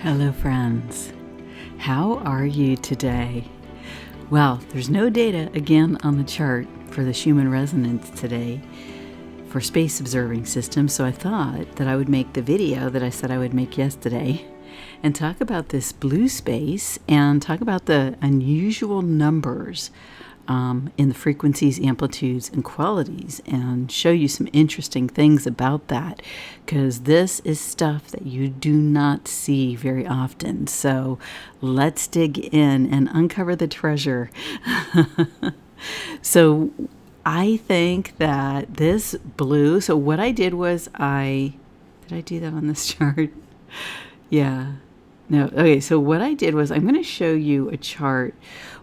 Hello, friends. How are you today? Well, there's no data again on the chart for the Schumann resonance today for space observing systems, so I thought that I would make the video that I said I would make yesterday and talk about this blue space and talk about the unusual numbers in the frequencies, amplitudes, and qualities, and show you some interesting things about that, because this is stuff that you do not see very often. So let's dig in and uncover the treasure. So I think that this blue, so what I did was did I do that on this chart? Yeah. No. Okay, so what I did was I'm going to show you a chart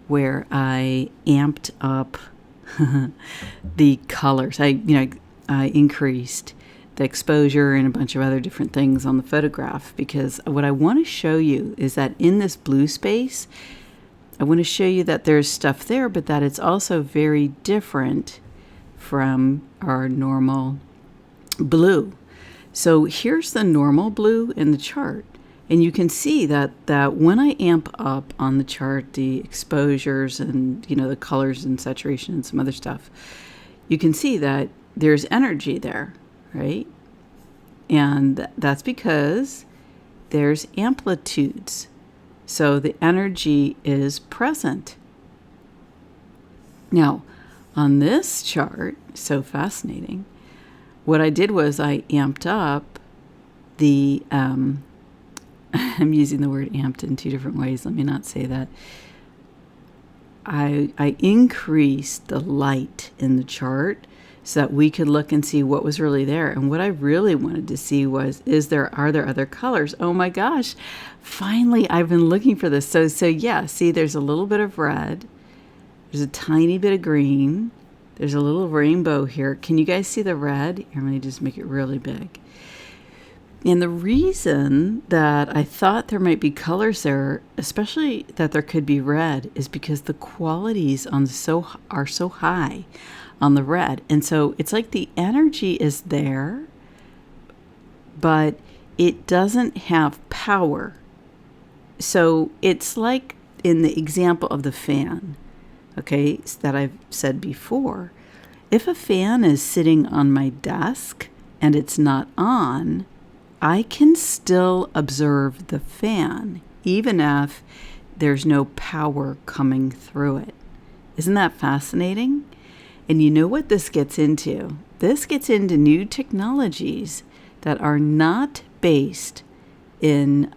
where I amped up the colors. I increased the exposure and a bunch of other different things on the photograph, because what I want to show you is that in this blue space, I want to show you that there's stuff there, but that it's also very different from our normal blue. So here's the normal blue in the chart. And you can see that when I amp up on the chart the exposures and, the colors and saturation and some other stuff, you can see that there's energy there, right? And that's because there's amplitudes. So the energy is present. Now, on this chart, so fascinating, what I did was I amped up the... I'm using the word amped in two different ways. Let me not say that. I increased the light in the chart so that we could look and see what was really there. And what I really wanted to see was, are there other colors? Oh my gosh, finally I've been looking for this. So yeah, see, there's a little bit of red. There's a tiny bit of green. There's a little rainbow here. Can you guys see the red? Here, let me just make it really big. And the reason that I thought there might be colors there, especially that there could be red, is because the qualities are so high on the red. And so it's like the energy is there, but it doesn't have power. So it's like in the example of the fan, okay, that I've said before. If a fan is sitting on my desk and it's not on, I can still observe the fan, even if there's no power coming through it. Isn't that fascinating? And you know what this gets into? This gets into new technologies that are not based in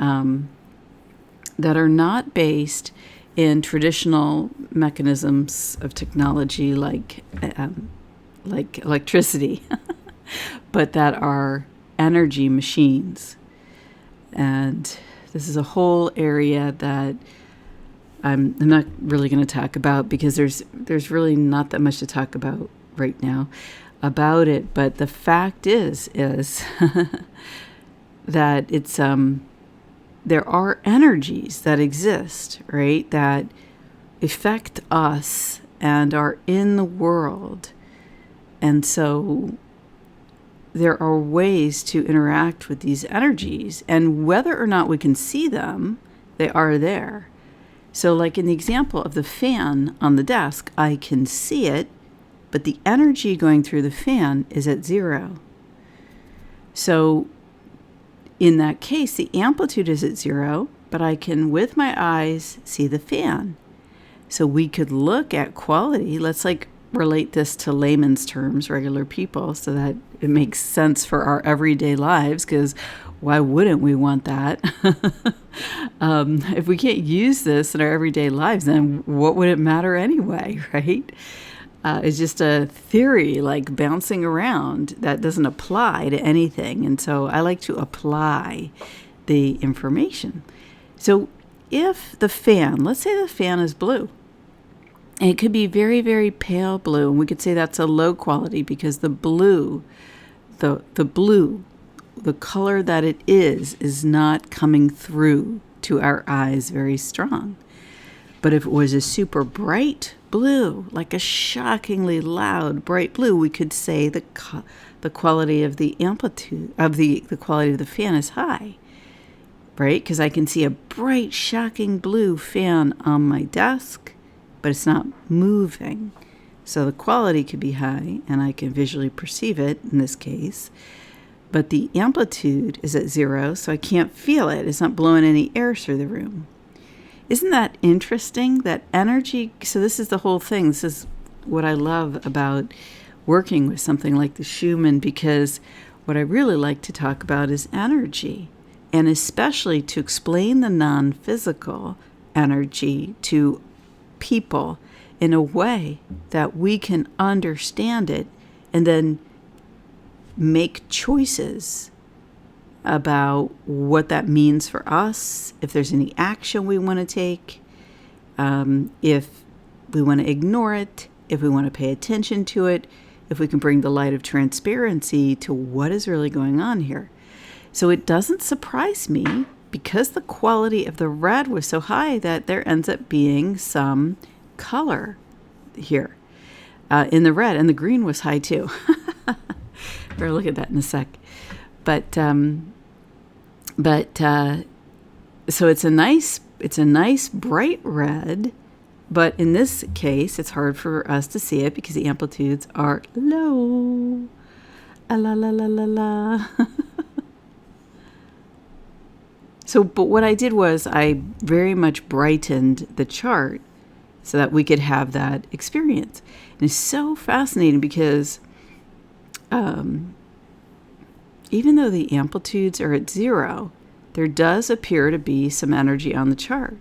traditional mechanisms of technology like electricity, but that are energy machines. And this is a whole area that I'm not really going to talk about, because there's really not that much to talk about right now about it. But the fact is that it's there are energies that exist, right, that affect us and are in the world. And so there are ways to interact with these energies, and whether or not we can see them, they are there. So like in the example of the fan on the desk, I can see it, but the energy going through the fan is at 0. So in that case, the amplitude is at 0, but I can, with my eyes, see the fan. So we could look at quality. Let's relate this to layman's terms, regular people, so that it makes sense for our everyday lives, because why wouldn't we want that? If we can't use this in our everyday lives, then what would it matter anyway, right? It's just a theory bouncing around that doesn't apply to anything. And so I like to apply the information. So if the fan, let's say the fan is blue, and it could be very, very pale blue, and we could say that's a low quality, because the blue, the color that it is not coming through to our eyes very strong. But if it was a super bright blue, like a shockingly loud bright blue, we could say the quality of the amplitude of the quality of the fan is high. right? Because I can see a bright, shocking blue fan on my desk, but it's not moving. So the quality could be high, and I can visually perceive it in this case. But the amplitude is at 0, so I can't feel it. It's not blowing any air through the room. Isn't that interesting? That energy, so this is the whole thing. This is what I love about working with something like the Schumann, because what I really like to talk about is energy, and especially to explain the non-physical energy to people in a way that we can understand it and then make choices about what that means for us, if there's any action we want to take, if we want to ignore it, if we want to pay attention to it, if we can bring the light of transparency to what is really going on here. So it doesn't surprise me, because the quality of the red was so high, that there ends up being some color here in the red, and the green was high too. We're gonna look at that in a sec. But so it's a nice bright red, but in this case it's hard for us to see it because the amplitudes are low. La la la la la. So, but what I did was I very much brightened the chart so that we could have that experience. And it's so fascinating because even though the amplitudes are at 0, there does appear to be some energy on the chart.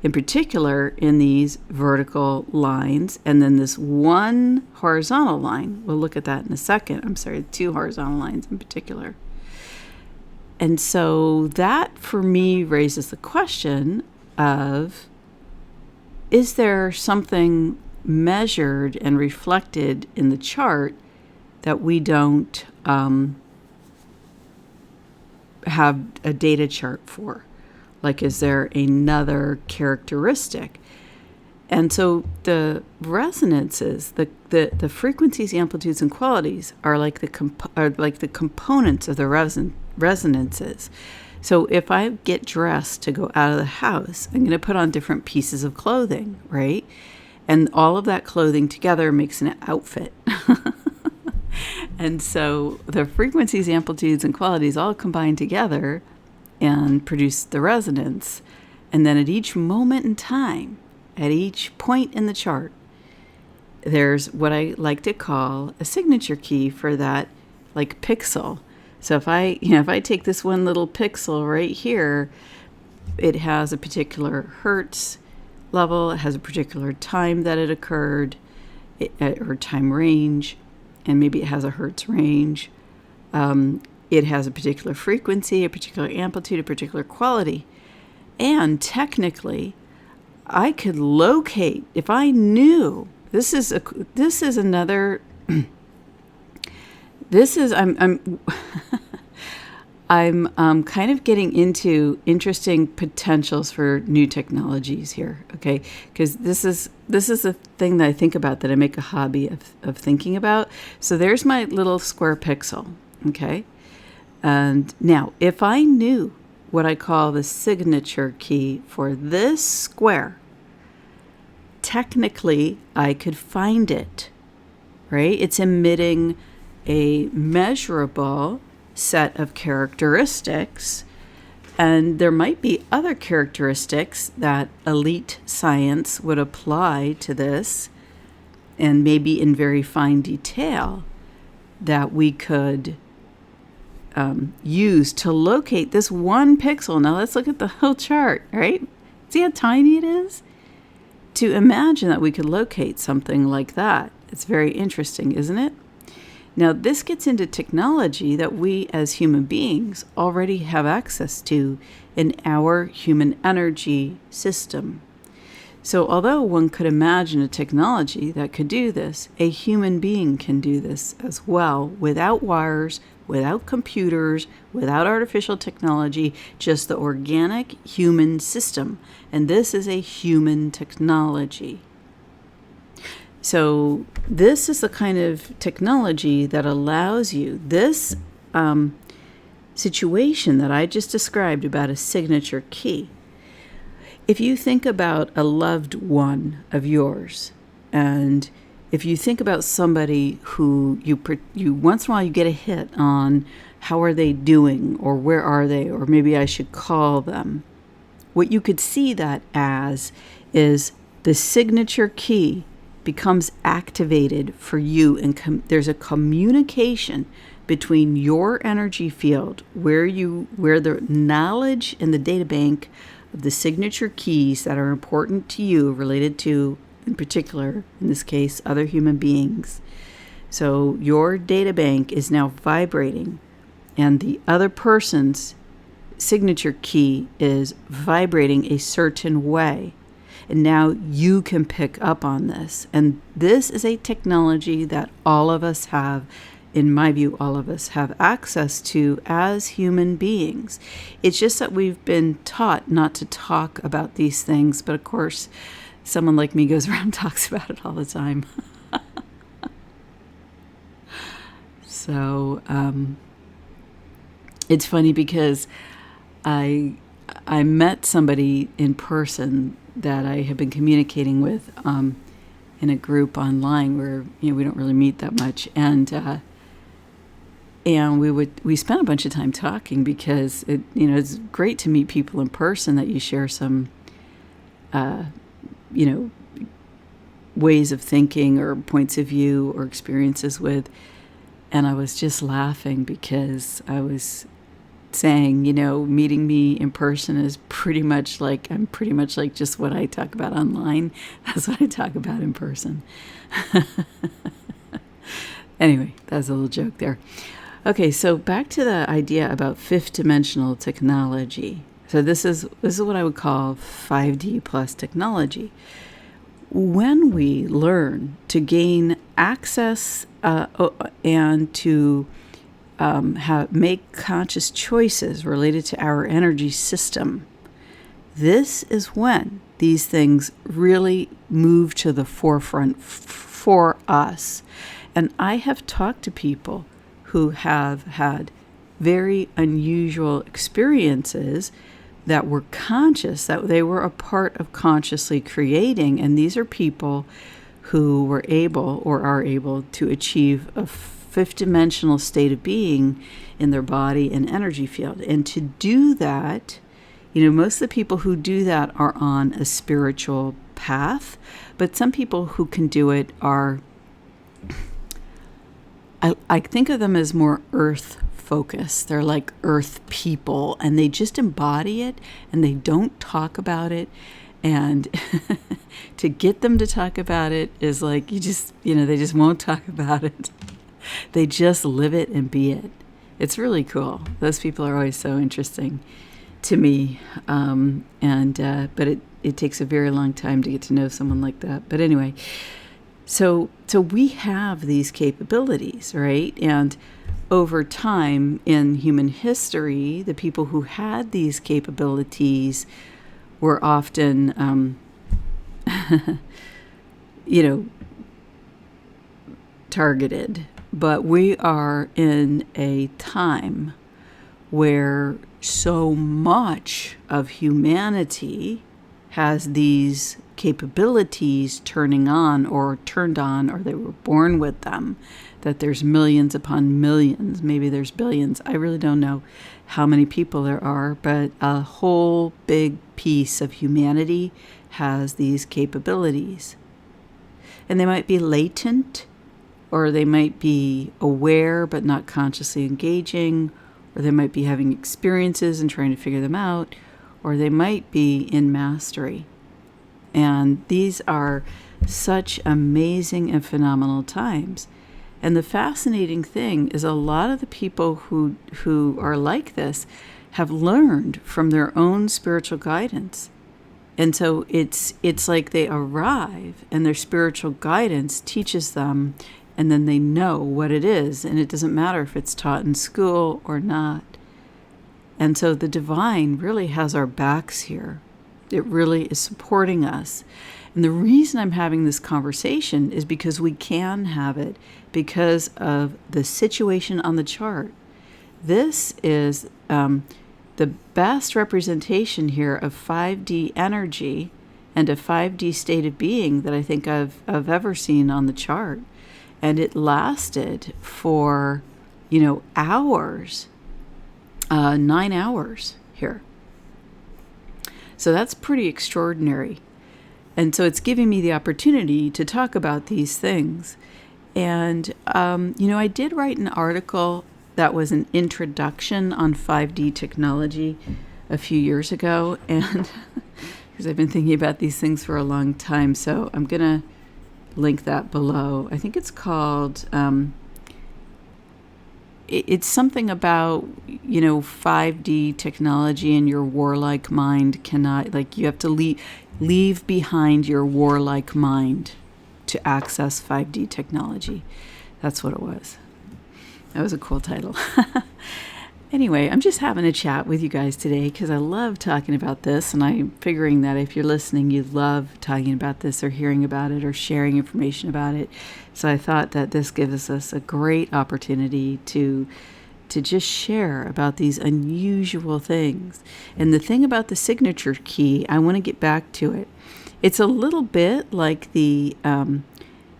In particular, in these vertical lines, and then this one horizontal line. We'll look at that in a second. I'm sorry, 2 horizontal lines in particular. And so that, for me, raises the question of, is there something measured and reflected in the chart that we don't have a data chart for? Like, is there another characteristic? And so the resonances, the frequencies, amplitudes, and qualities are like the components of the resonances. So if I get dressed to go out of the house, I'm going to put on different pieces of clothing, right? And all of that clothing together makes an outfit. And so the frequencies, amplitudes, and qualities all combine together and produce the resonance. And then at each moment in time, at each point in the chart, there's what I like to call a signature key for that, like, pixel. So if I take this one little pixel right here, it has a particular hertz level, it has a particular time that it occurred, or time range, and maybe it has a hertz range. It has a particular frequency, a particular amplitude, a particular quality. And technically, I could locate, if I knew, I'm kind of getting into interesting potentials for new technologies here, okay? Because this is a thing that I think about, that I make a hobby of thinking about. So there's my little square pixel, okay? And now, if I knew what I call the signature key for this square, technically I could find it, right? It's emitting a measurable set of characteristics, and there might be other characteristics that elite science would apply to this, and maybe in very fine detail, that we could use to locate this one pixel. Now let's look at the whole chart, right? See how tiny it is? To imagine that we could locate something like that. It's very interesting, isn't it? Now, this gets into technology that we as human beings already have access to in our human energy system. So although one could imagine a technology that could do this, a human being can do this as well, without wires, without computers, without artificial technology, just the organic human system. And this is a human technology. So this is the kind of technology that allows you, this situation that I just described about a signature key, if you think about a loved one of yours, and if you think about somebody who you once in a while you get a hit on how are they doing, or where are they, or maybe I should call them, what you could see that as is the signature key becomes activated for you, and there's a communication between your energy field where the knowledge in the data bank of the signature keys that are important to you, related to, in particular, in this case, other human beings. So your data bank is now vibrating, and the other person's signature key is vibrating a certain way. And now you can pick up on this. And this is a technology that all of us have, in my view, all of us have access to as human beings. It's just that we've been taught not to talk about these things. But of course, someone like me goes around and talks about it all the time. So it's funny because I met somebody in person that I have been communicating with in a group online where we don't really meet that much, and we spent a bunch of time talking because it's great to meet people in person that you share some ways of thinking or points of view or experiences with. And I was just laughing because I was saying, meeting me in person is I'm pretty much like just what I talk about online. That's what I talk about in person. Anyway, that's a little joke there. Okay, so back to the idea about fifth dimensional technology. So this is what I would call 5D plus technology. When we learn to gain access and to make conscious choices related to our energy system, this is when these things really move to the forefront for us. And I have talked to people who have had very unusual experiences that were conscious, that they were a part of consciously creating. And these are people who were able or are able to achieve a fifth dimensional state of being in their body and energy field. And to do that, most of the people who do that are on a spiritual path, but some people who can do it are, I think of them as more earth focused. They're like earth people, and they just embody it, and they don't talk about it. And to get them to talk about it is like, they just won't talk about it. They just live it and be it. It's really cool. Those people are always so interesting to me. But it takes a very long time to get to know someone like that. But anyway, so we have these capabilities, right? And over time in human history, the people who had these capabilities were often, targeted. But we are in a time where so much of humanity has these capabilities turning on or turned on, or they were born with them, that there's millions upon millions, maybe there's billions. I really don't know how many people there are, but a whole big piece of humanity has these capabilities. And they might be latent, or they might be aware but not consciously engaging, or they might be having experiences and trying to figure them out, or they might be in mastery. And these are such amazing and phenomenal times. And the fascinating thing is a lot of the people who are like this have learned from their own spiritual guidance. And so it's like they arrive and their spiritual guidance teaches them, and then they know what it is. And it doesn't matter if it's taught in school or not. And so the divine really has our backs here. It really is supporting us. And the reason I'm having this conversation is because we can have it because of the situation on the chart. this is the best representation here of 5D energy and a 5D state of being that I think I've ever seen on the chart. And it lasted for, hours, 9 hours here. So that's pretty extraordinary. And so it's giving me the opportunity to talk about these things. And, I did write an article that was an introduction on 5D technology a few years ago. And because I've been thinking about these things for a long time. So I'm going to link that below. I think it's called, it's something about, 5D technology and your warlike mind cannot, you have to leave behind your warlike mind to access 5D technology. That's what it was. That was a cool title. Anyway, I'm just having a chat with you guys today because I love talking about this, and I'm figuring that if you're listening, you love talking about this or hearing about it or sharing information about it. So I thought that this gives us a great opportunity to just share about these unusual things. And the thing about the signature key, I want to get back to it. It's a little bit like the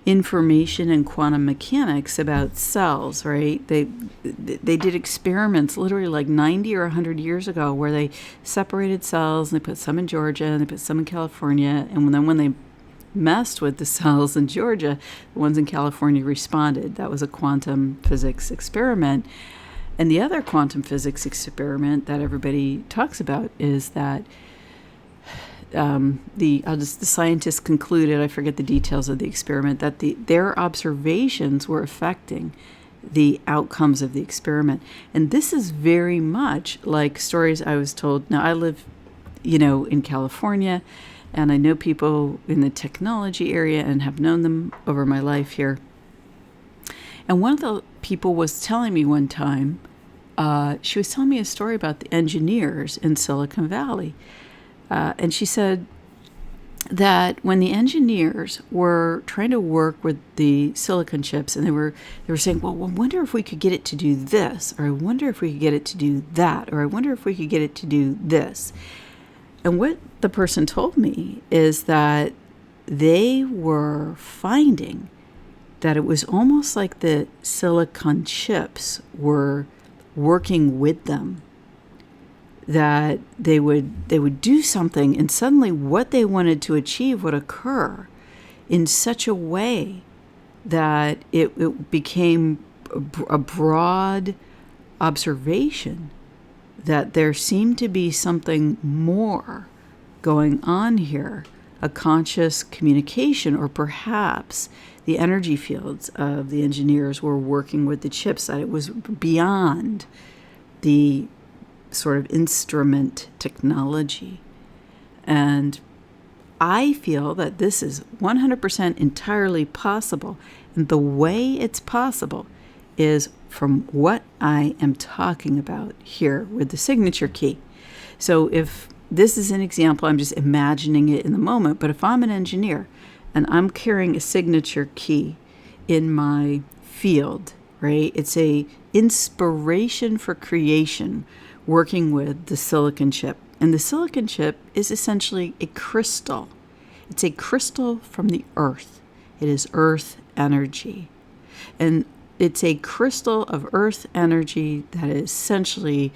information in quantum mechanics about cells, right? They did experiments literally like 90 or 100 years ago where they separated cells and they put some in Georgia and they put some in California. And then when they messed with the cells in Georgia, the ones in California responded. That was a quantum physics experiment. And the other quantum physics experiment that everybody talks about is that the scientists concluded, I forget the details of the experiment, that their observations were affecting the outcomes of the experiment. And this is very much like stories I was told. Now, I live, in California, and I know people in the technology area and have known them over my life here. And one of the people was telling me one time, she was telling me a story about the engineers in Silicon Valley. And she said that when the engineers were trying to work with the silicon chips, and they were saying, well, I wonder if we could get it to do this, or I wonder if we could get it to do that, or I wonder if we could get it to do this. And what the person told me is that they were finding that it was almost like the silicon chips were working with them. That they would do something, and suddenly what they wanted to achieve would occur in such a way that it became a broad observation that there seemed to be something more going on here, a conscious communication, or perhaps the energy fields of the engineers were working with the chips, that it was beyond the sort of instrument technology. And I feel that this is 100% entirely possible. And the way it's possible is from what I am talking about here with the signature key. So if this is an example, I'm just imagining it in the moment, but if I'm an engineer and I'm carrying a signature key in my field, right? It's a inspiration for creation, working with the silicon chip. And the silicon chip is essentially a crystal. It's a crystal from the earth. It is earth energy. And it's a crystal of earth energy that essentially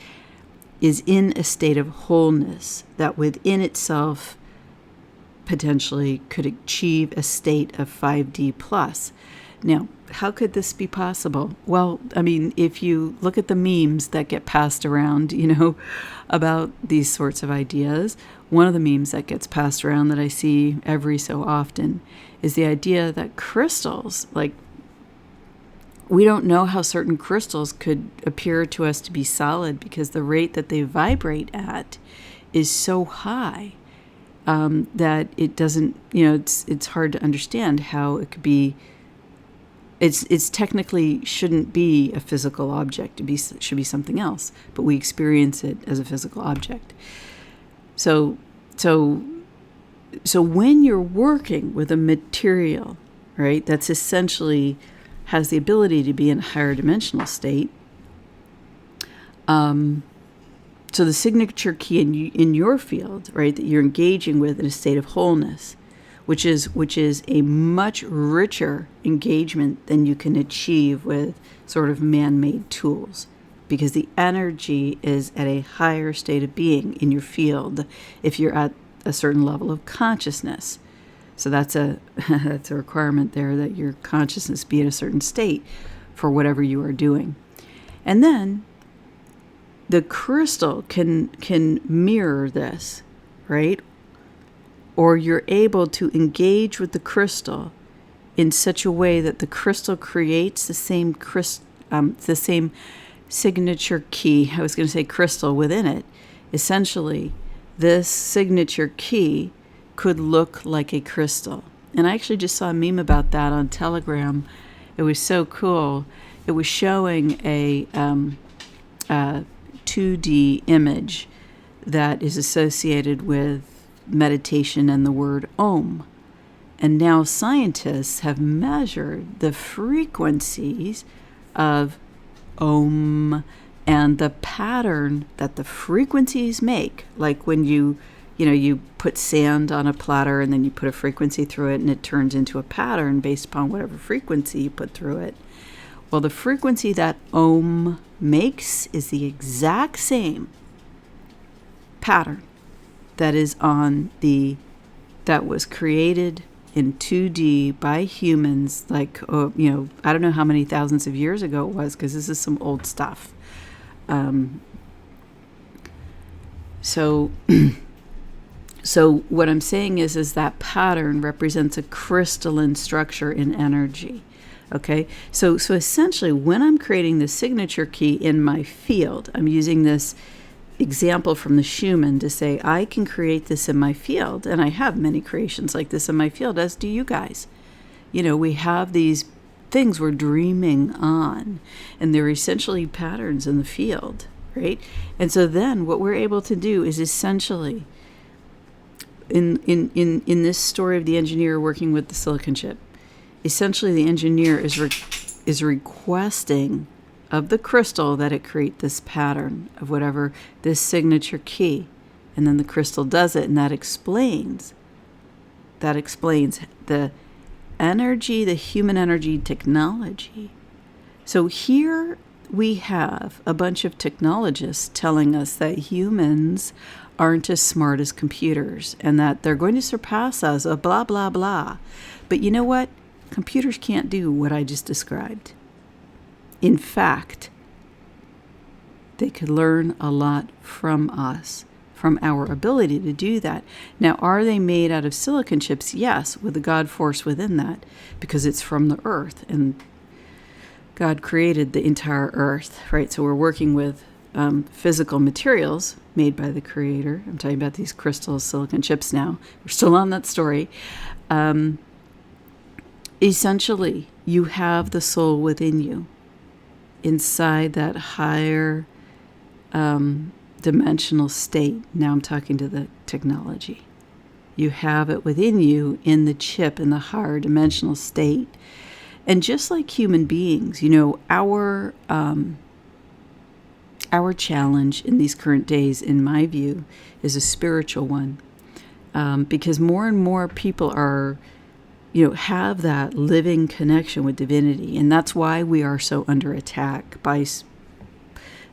is in a state of wholeness, that within itself potentially could achieve a state of 5D plus. Now, how could this be possible? Well, I mean, if you look at the memes that get passed around, about these sorts of ideas, one of the memes that gets passed around that I see every so often is the idea that crystals, we don't know how certain crystals could appear to us to be solid because the rate that they vibrate at is so high that it doesn't, it's hard to understand how it could be. It's technically shouldn't be a physical object. It should be something else, but we experience it as a physical object. So when you're working with a material, right, that's essentially has the ability to be in a higher dimensional state, So the signature key in your field, right, that you're engaging with in a state of wholeness, which is a much richer engagement than you can achieve with sort of man-made tools, because the energy is at a higher state of being in your field if you're at a certain level of consciousness. So that's a requirement there, that your consciousness be at a certain state for whatever you are doing. And then the crystal can mirror this, right? Or you're able to engage with the crystal in such a way that the crystal creates the same signature key. I was going to say crystal within it. Essentially, this signature key could look like a crystal. And I actually just saw a meme about that on Telegram. It was so cool. It was showing a 2D image that is associated with meditation and the word Om. And now scientists have measured the frequencies of Om and the pattern that the frequencies make. Like when you put sand on a platter and then you put a frequency through it and it turns into a pattern based upon whatever frequency you put through it. Well, the frequency that Om makes is the exact same pattern that was created in 2D by humans, like, I don't know how many thousands of years ago it was, because this is some old stuff. So what I'm saying is that pattern represents a crystalline structure in energy. Okay, so essentially, when I'm creating the signature key in my field, I'm using this example from the Schumann to say I can create this in my field, and I have many creations like this in my field, as do you guys. We have these things we're dreaming on, and they're essentially patterns in the field, right? And so then what we're able to do is essentially, in this story of the engineer working with the silicon chip, essentially the engineer is requesting of the crystal that it create this pattern of whatever this signature key, and then the crystal does it, and that explains the energy, the human energy technology. So here we have a bunch of technologists telling us that humans aren't as smart as computers and that they're going to surpass us, blah, blah, blah. But you know what? Computers can't do what I just described. In fact, they could learn a lot from us, from our ability to do that. Now, are they made out of silicon chips? Yes, with the God force within that, because it's from the earth, and God created the entire earth, right? So we're working with physical materials made by the Creator. I'm talking about these crystal silicon chips now. We're still on that story. Essentially, you have the soul within you, inside that higher dimensional state. Now I'm talking to the technology. You have it within you in the chip, in the higher dimensional state. And just like human beings, our challenge in these current days, in my view, is a spiritual one. Because more and more people are have that living connection with divinity. And that's why we are so under attack by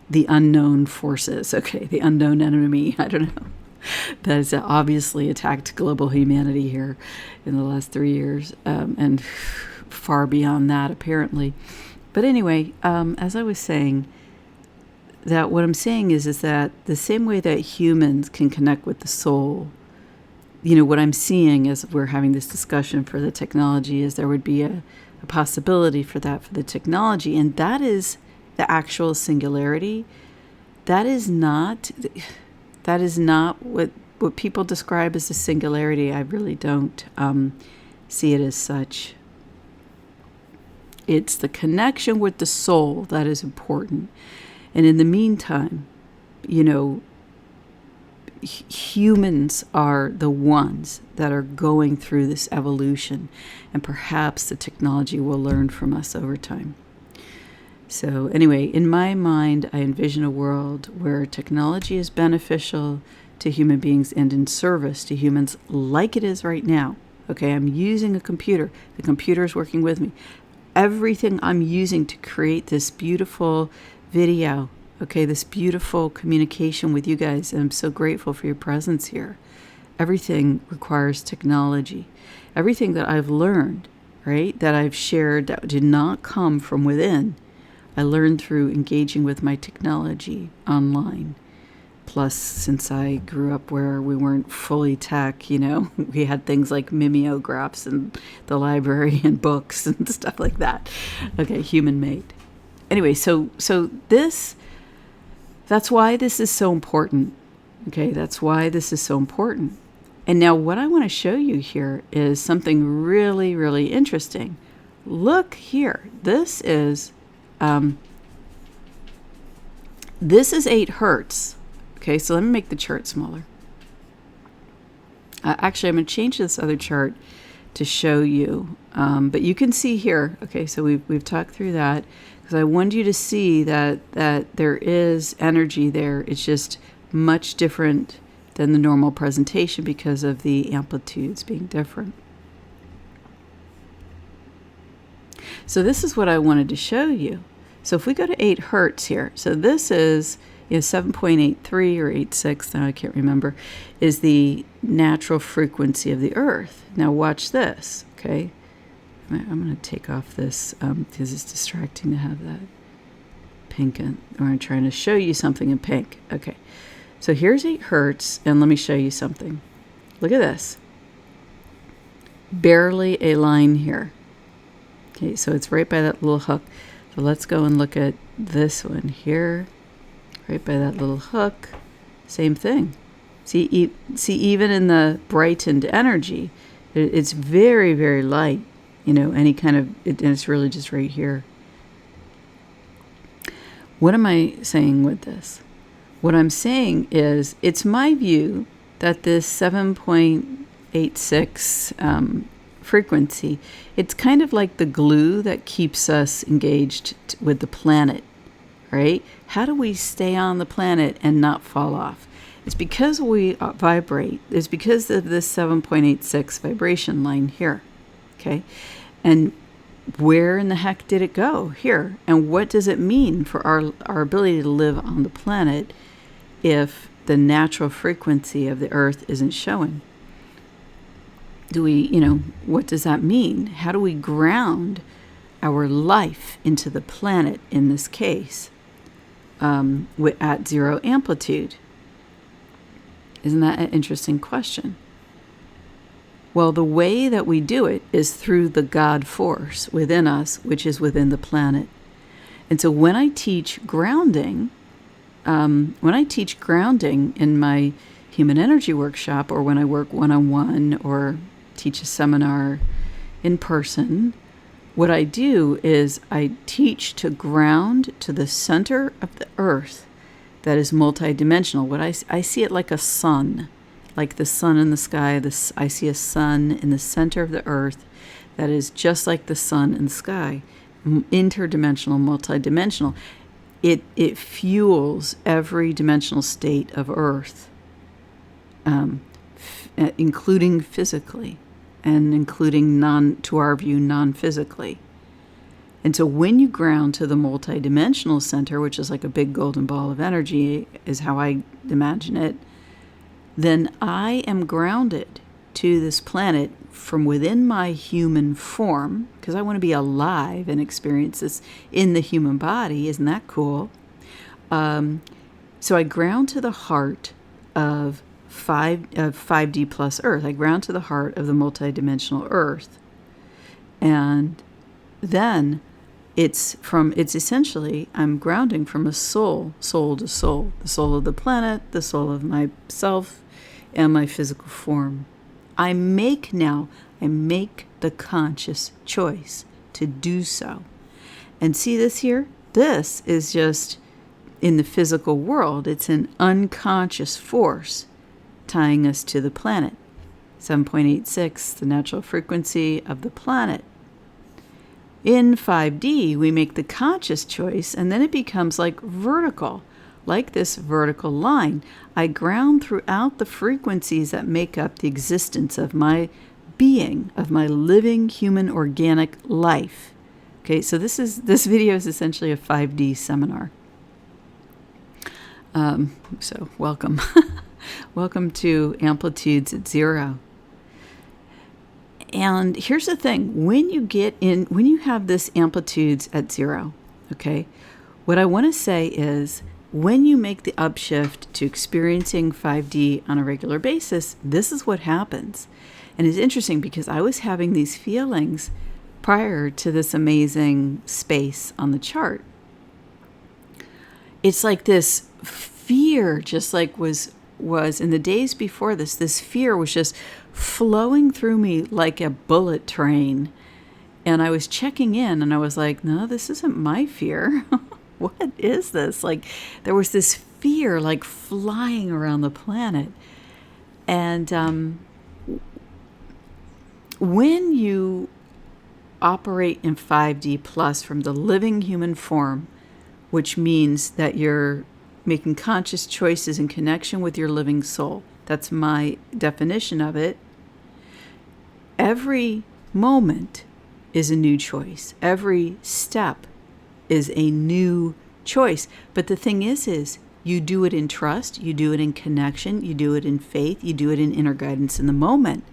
the unknown forces, the unknown enemy, I don't know, that has obviously attacked global humanity here in the last 3 years, and far beyond that, apparently. But anyway, as I was saying, that what I'm saying is that the same way that humans can connect with the soul, what I'm seeing as we're having this discussion for the technology is there would be a possibility for that for the technology, and that is the actual singularity. That is not what people describe as a singularity. I really don't see it as such. It's the connection with the soul that is important. And in the meantime, humans are the ones that are going through this evolution, and perhaps the technology will learn from us over time. So anyway, in my mind, I envision a world where technology is beneficial to human beings and in service to humans like it is right now. Okay, I'm using a computer. The computer is working with me. Everything I'm using to create this beautiful video, okay, this beautiful communication with you guys, and I'm so grateful for your presence here. Everything requires technology. Everything that I've learned, right, that I've shared that did not come from within, I learned through engaging with my technology online. Plus, since I grew up where we weren't fully tech, we had things like mimeographs in the library and books and stuff like that. Okay, human made. Anyway, so that's why this is so important. Okay, that's why this is so important. And now what I want to show you here is something really, really interesting. Look here. This is 8 hertz. Okay, so let me make the chart smaller. Actually, I'm going to change this other chart to show you. But you can see here, okay, so we've talked through that, because I want you to see that there is energy there. It's just much different than the normal presentation because of the amplitudes being different. So this is what I wanted to show you. So if we go to 8 hertz here, so this is 7.83 or 86, now I can't remember, is the natural frequency of the Earth. Now watch this, okay? I'm going to take off this because it's distracting to have that pink, or I'm trying to show you something in pink. Okay, so here's 8 hertz, and let me show you something. Look at this. Barely a line here. Okay, so it's right by that little hook. So let's go and look at this one here. Right by that little hook, same thing. See, even in the brightened energy, it's very, very light. Any kind of, and it's really just right here. What am I saying with this? What I'm saying is, it's my view that this 7.86 frequency, it's kind of like the glue that keeps us engaged with the planet. Right? How do we stay on the planet and not fall off? It's because we vibrate. It's because of this 7.86 vibration line here. Okay? And where in the heck did it go? Here. And what does it mean for our ability to live on the planet if the natural frequency of the Earth isn't showing? What does that mean? How do we ground our life into the planet in this case? At 0 amplitude? Isn't that an interesting question? Well, the way that we do it is through the God force within us, which is within the planet. And so when I teach grounding, in my human energy workshop, or when I work one-on-one or teach a seminar in person, what I do is I teach to ground to the center of the Earth that is multidimensional. What I see it like a sun, like the sun in the sky. I see a sun in the center of the Earth that is just like the sun in the sky, interdimensional, multidimensional. It fuels every dimensional state of Earth, including physically. And including to our view, non-physically. And so when you ground to the multidimensional center, which is like a big golden ball of energy, is how I imagine it, then I am grounded to this planet from within my human form, because I want to be alive and experience this in the human body. Isn't that cool? So I ground to the heart of 5D plus Earth. I ground to the heart of the multidimensional Earth. And then it's essentially, I'm grounding from a soul to soul, the soul of the planet, the soul of myself, and my physical form. I make the conscious choice to do so. And see this here? This is just in the physical world. It's an unconscious force tying us to the planet. 7.86, the natural frequency of the planet. In 5D, we make the conscious choice, and then it becomes like vertical, like this vertical line. I ground throughout the frequencies that make up the existence of my being, of my living human organic life. Okay, so this video is essentially a 5D seminar. So welcome. Welcome to Amplitudes at Zero. And here's the thing, when you have this amplitudes at zero, okay, what I want to say is when you make the upshift to experiencing 5D on a regular basis, this is what happens. And it's interesting because I was having these feelings prior to this amazing space on the chart. It's like this fear, just like was in the days before this fear was just flowing through me like a bullet train. And I was checking in and I was like, no, this isn't my fear. What is this? Like there was this fear like flying around the planet. And when you operate in 5D plus from the living human form, which means that you're making conscious choices in connection with your living soul. That's my definition of it. Every moment is a new choice. Every step is a new choice. But the thing is you do it in trust, you do it in connection, you do it in faith, you do it in inner guidance in the moment.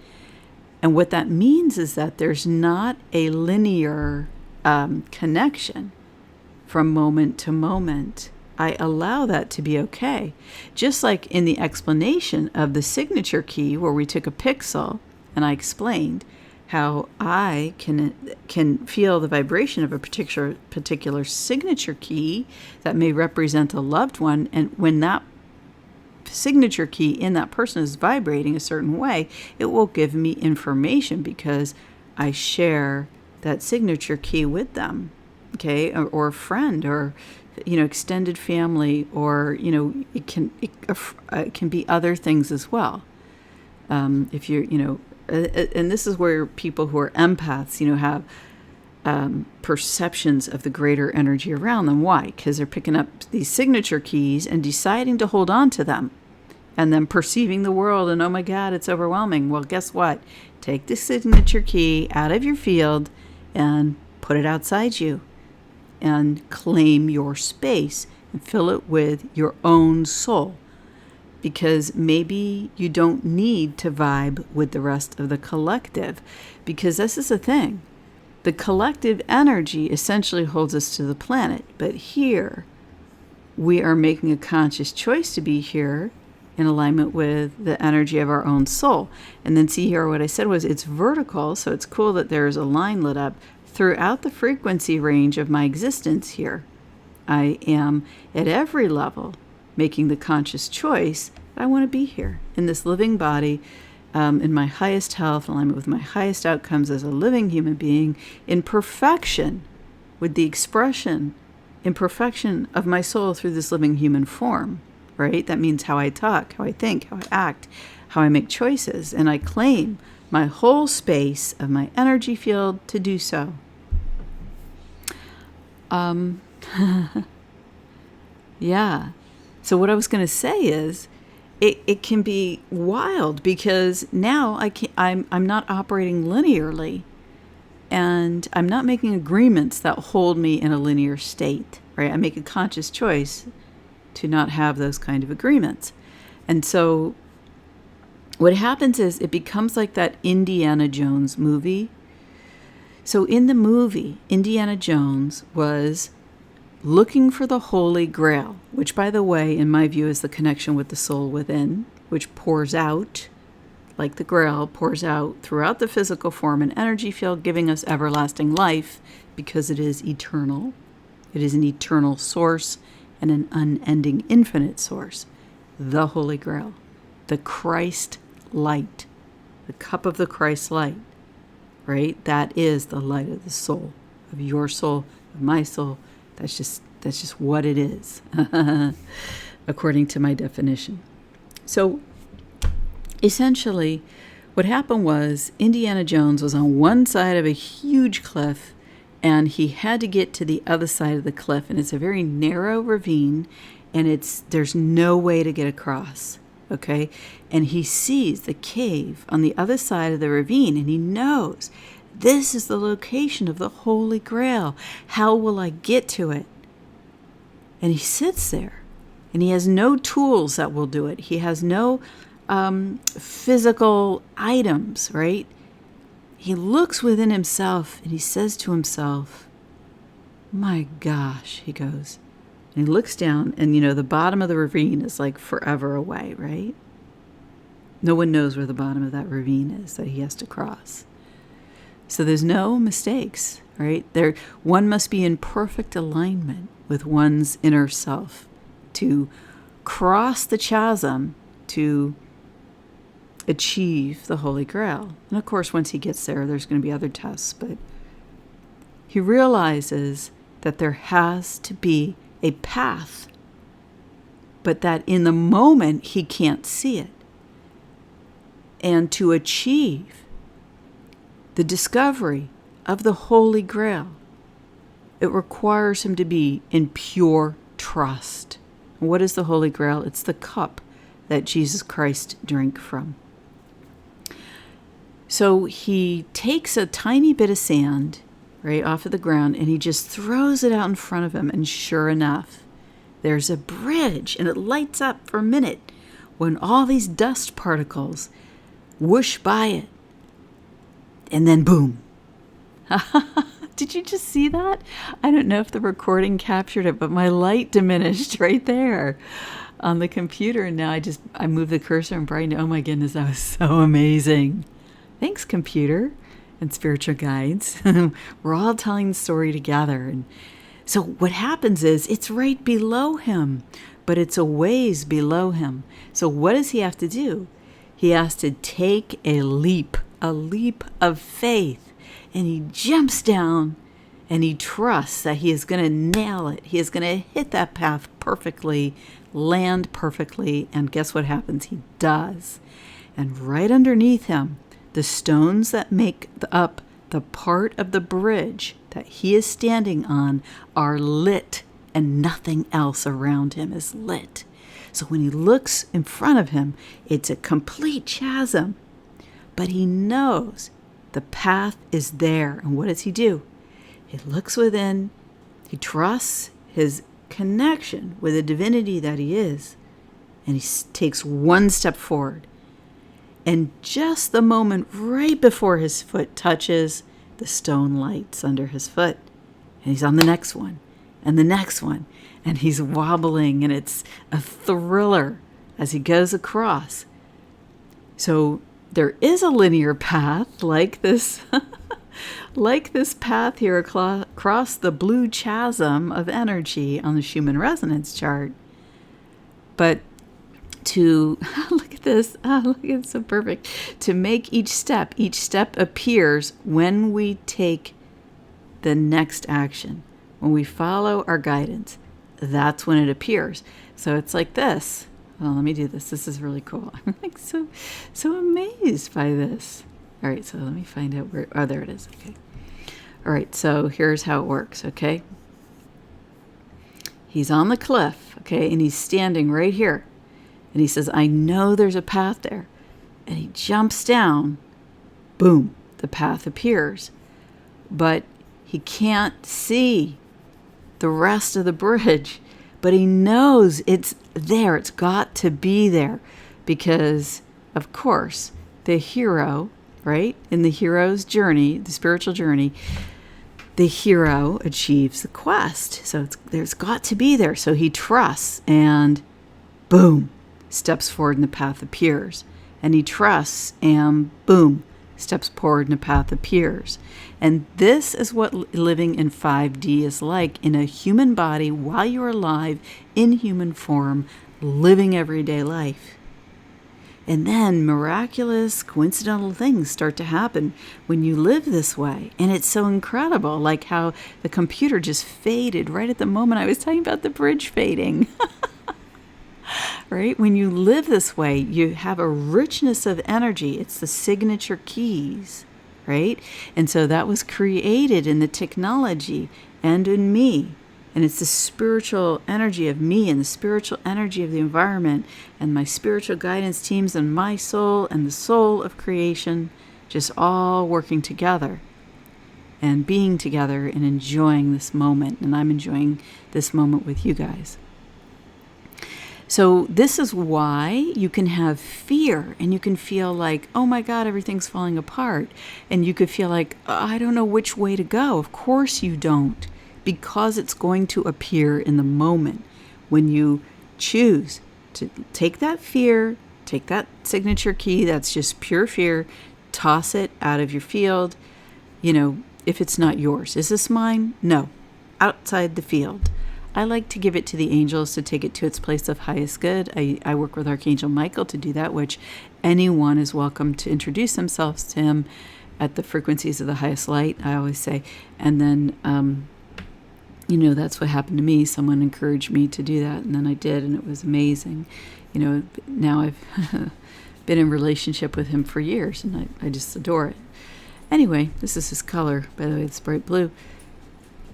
And what that means is that there's not a linear connection from moment to moment. I allow that to be okay. Just like in the explanation of the signature key where we took a pixel and I explained how I can feel the vibration of a particular signature key that may represent a loved one, and when that signature key in that person is vibrating a certain way, it will give me information because I share that signature key with them, okay, or a friend, or extended family, or it can be other things as well. If you're and this is where people who are empaths have perceptions of the greater energy around them. Why? Because they're picking up these signature keys and deciding to hold on to them, and then perceiving the world and, oh my God, it's overwhelming. Well, guess what? Take the signature key out of your field and put it outside you, and claim your space and fill it with your own soul. Because maybe you don't need to vibe with the rest of the collective. Because this is the thing. The collective energy essentially holds us to the planet. But here, we are making a conscious choice to be here in alignment with the energy of our own soul. And then see here, what I said was it's vertical. So it's cool that there's a line lit up throughout the frequency range of my existence here. I am at every level making the conscious choice that I want to be here in this living body, in my highest health, in alignment with my highest outcomes as a living human being, in perfection with the expression, in perfection of my soul through this living human form, right? That means how I talk, how I think, how I act, how I make choices, and I claim my whole space of my energy field to do so. Yeah. So what I was going to say is, it can be wild because now I'm not operating linearly, and I'm not making agreements that hold me in a linear state, right? I make a conscious choice to not have those kind of agreements. And so what happens is it becomes like that Indiana Jones movie. So in the movie, Indiana Jones was looking for the Holy Grail, which, by the way, in my view, is the connection with the soul within, which pours out, like the Grail, pours out throughout the physical form and energy field, giving us everlasting life because it is eternal. It is an eternal source and an unending infinite source. The Holy Grail, the Christ light, the cup of the Christ light, right? That is the light of the soul, of your soul, of my soul. That's just what it is, according to my definition. So essentially, what happened was Indiana Jones was on one side of a huge cliff, and he had to get to the other side of the cliff, and it's a very narrow ravine, and there's no way to get across. Okay, and he sees the cave on the other side of the ravine, and he knows this is the location of the Holy Grail. How will I get to it? And he sits there, and he has no tools that will do it. He has no physical items, right? He looks within himself, and he says to himself, my gosh, he goes. And he looks down, and the bottom of the ravine is like forever away, right? No one knows where the bottom of that ravine is that he has to cross. So there's no mistakes, right? One must be in perfect alignment with one's inner self to cross the chasm to achieve the Holy Grail. And of course, once he gets there, there's going to be other tests, but he realizes that there has to be a path, but that in the moment he can't see it. And to achieve the discovery of the Holy Grail, it requires him to be in pure trust. What is the Holy Grail? It's the cup that Jesus Christ drank from. So he takes a tiny bit of sand right off of the ground, and he just throws it out in front of him, and sure enough, there's a bridge, and it lights up for a minute when all these dust particles whoosh by it, and then boom. Did you just see that? I don't know if the recording captured it, but my light diminished right there on the computer, and now I moved the cursor and brightened. Oh my goodness, that was so amazing. Thanks, computer and spiritual guides. We're all telling the story together. And so what happens is it's right below him, but it's a ways below him. So what does he have to do? He has to take a leap of faith. And he jumps down, and he trusts that he is going to nail it. He is going to hit that path perfectly, land perfectly, and guess what happens? He does. And right underneath him, the stones that make up the part of the bridge that he is standing on are lit, and nothing else around him is lit. So when he looks in front of him, it's a complete chasm. But he knows the path is there. And what does he do? He looks within. He trusts his connection with the divinity that he is. And he takes one step forward. And just the moment right before his foot touches, the stone lights under his foot. And he's on the next one, and the next one. And he's wobbling, and it's a thriller as he goes across. So there is a linear path like this, like this path here across the blue chasm of energy on the Schumann resonance chart. But to look at this, look, it's so perfect. To make each step appears when we take the next action, when we follow our guidance. That's when it appears. So it's like this. Well, let me do this. This is really cool. I'm like so amazed by this. All right, so let me find out where. Oh, there it is. Okay. All right, so here's how it works. Okay. He's on the cliff. Okay, and he's standing right here. And he says, I know there's a path there. And he jumps down. Boom, the path appears. But he can't see the rest of the bridge. But he knows it's there. It's got to be there. Because, of course, the hero, right? In the hero's journey, the spiritual journey, the hero achieves the quest. So there's got to be there. So he trusts, and boom, steps forward and the path appears. And he trusts, and boom, steps forward and the path appears. And this is what living in 5D is like, in a human body while you're alive, in human form, living everyday life. And then miraculous, coincidental things start to happen when you live this way. And it's so incredible, like how the computer just faded right at the moment I was talking about the bridge fading. Right? When you live this way, you have a richness of energy. It's the signature keys right? And so that was created in the technology and in me. And it's the spiritual energy of me and the spiritual energy of the environment and my spiritual guidance teams and my soul and the soul of creation just all working together and being together and enjoying this moment. And I'm enjoying this moment with you guys. So this is why you can have fear and you can feel like, oh my God, everything's falling apart. And you could feel like, I don't know which way to go. Of course you don't, because it's going to appear in the moment when you choose to take that fear, take that signature key, that's just pure fear, toss it out of your field, if it's not yours. Is this mine? No, outside the field. I like to give it to the angels to take it to its place of highest good. I work with Archangel Michael to do that, which anyone is welcome to introduce themselves to him at the frequencies of the highest light, I always say. And then, that's what happened to me. Someone encouraged me to do that, and then I did, and it was amazing. Now I've been in relationship with him for years, and I just adore it. Anyway, this is his color, by the way, it's bright blue.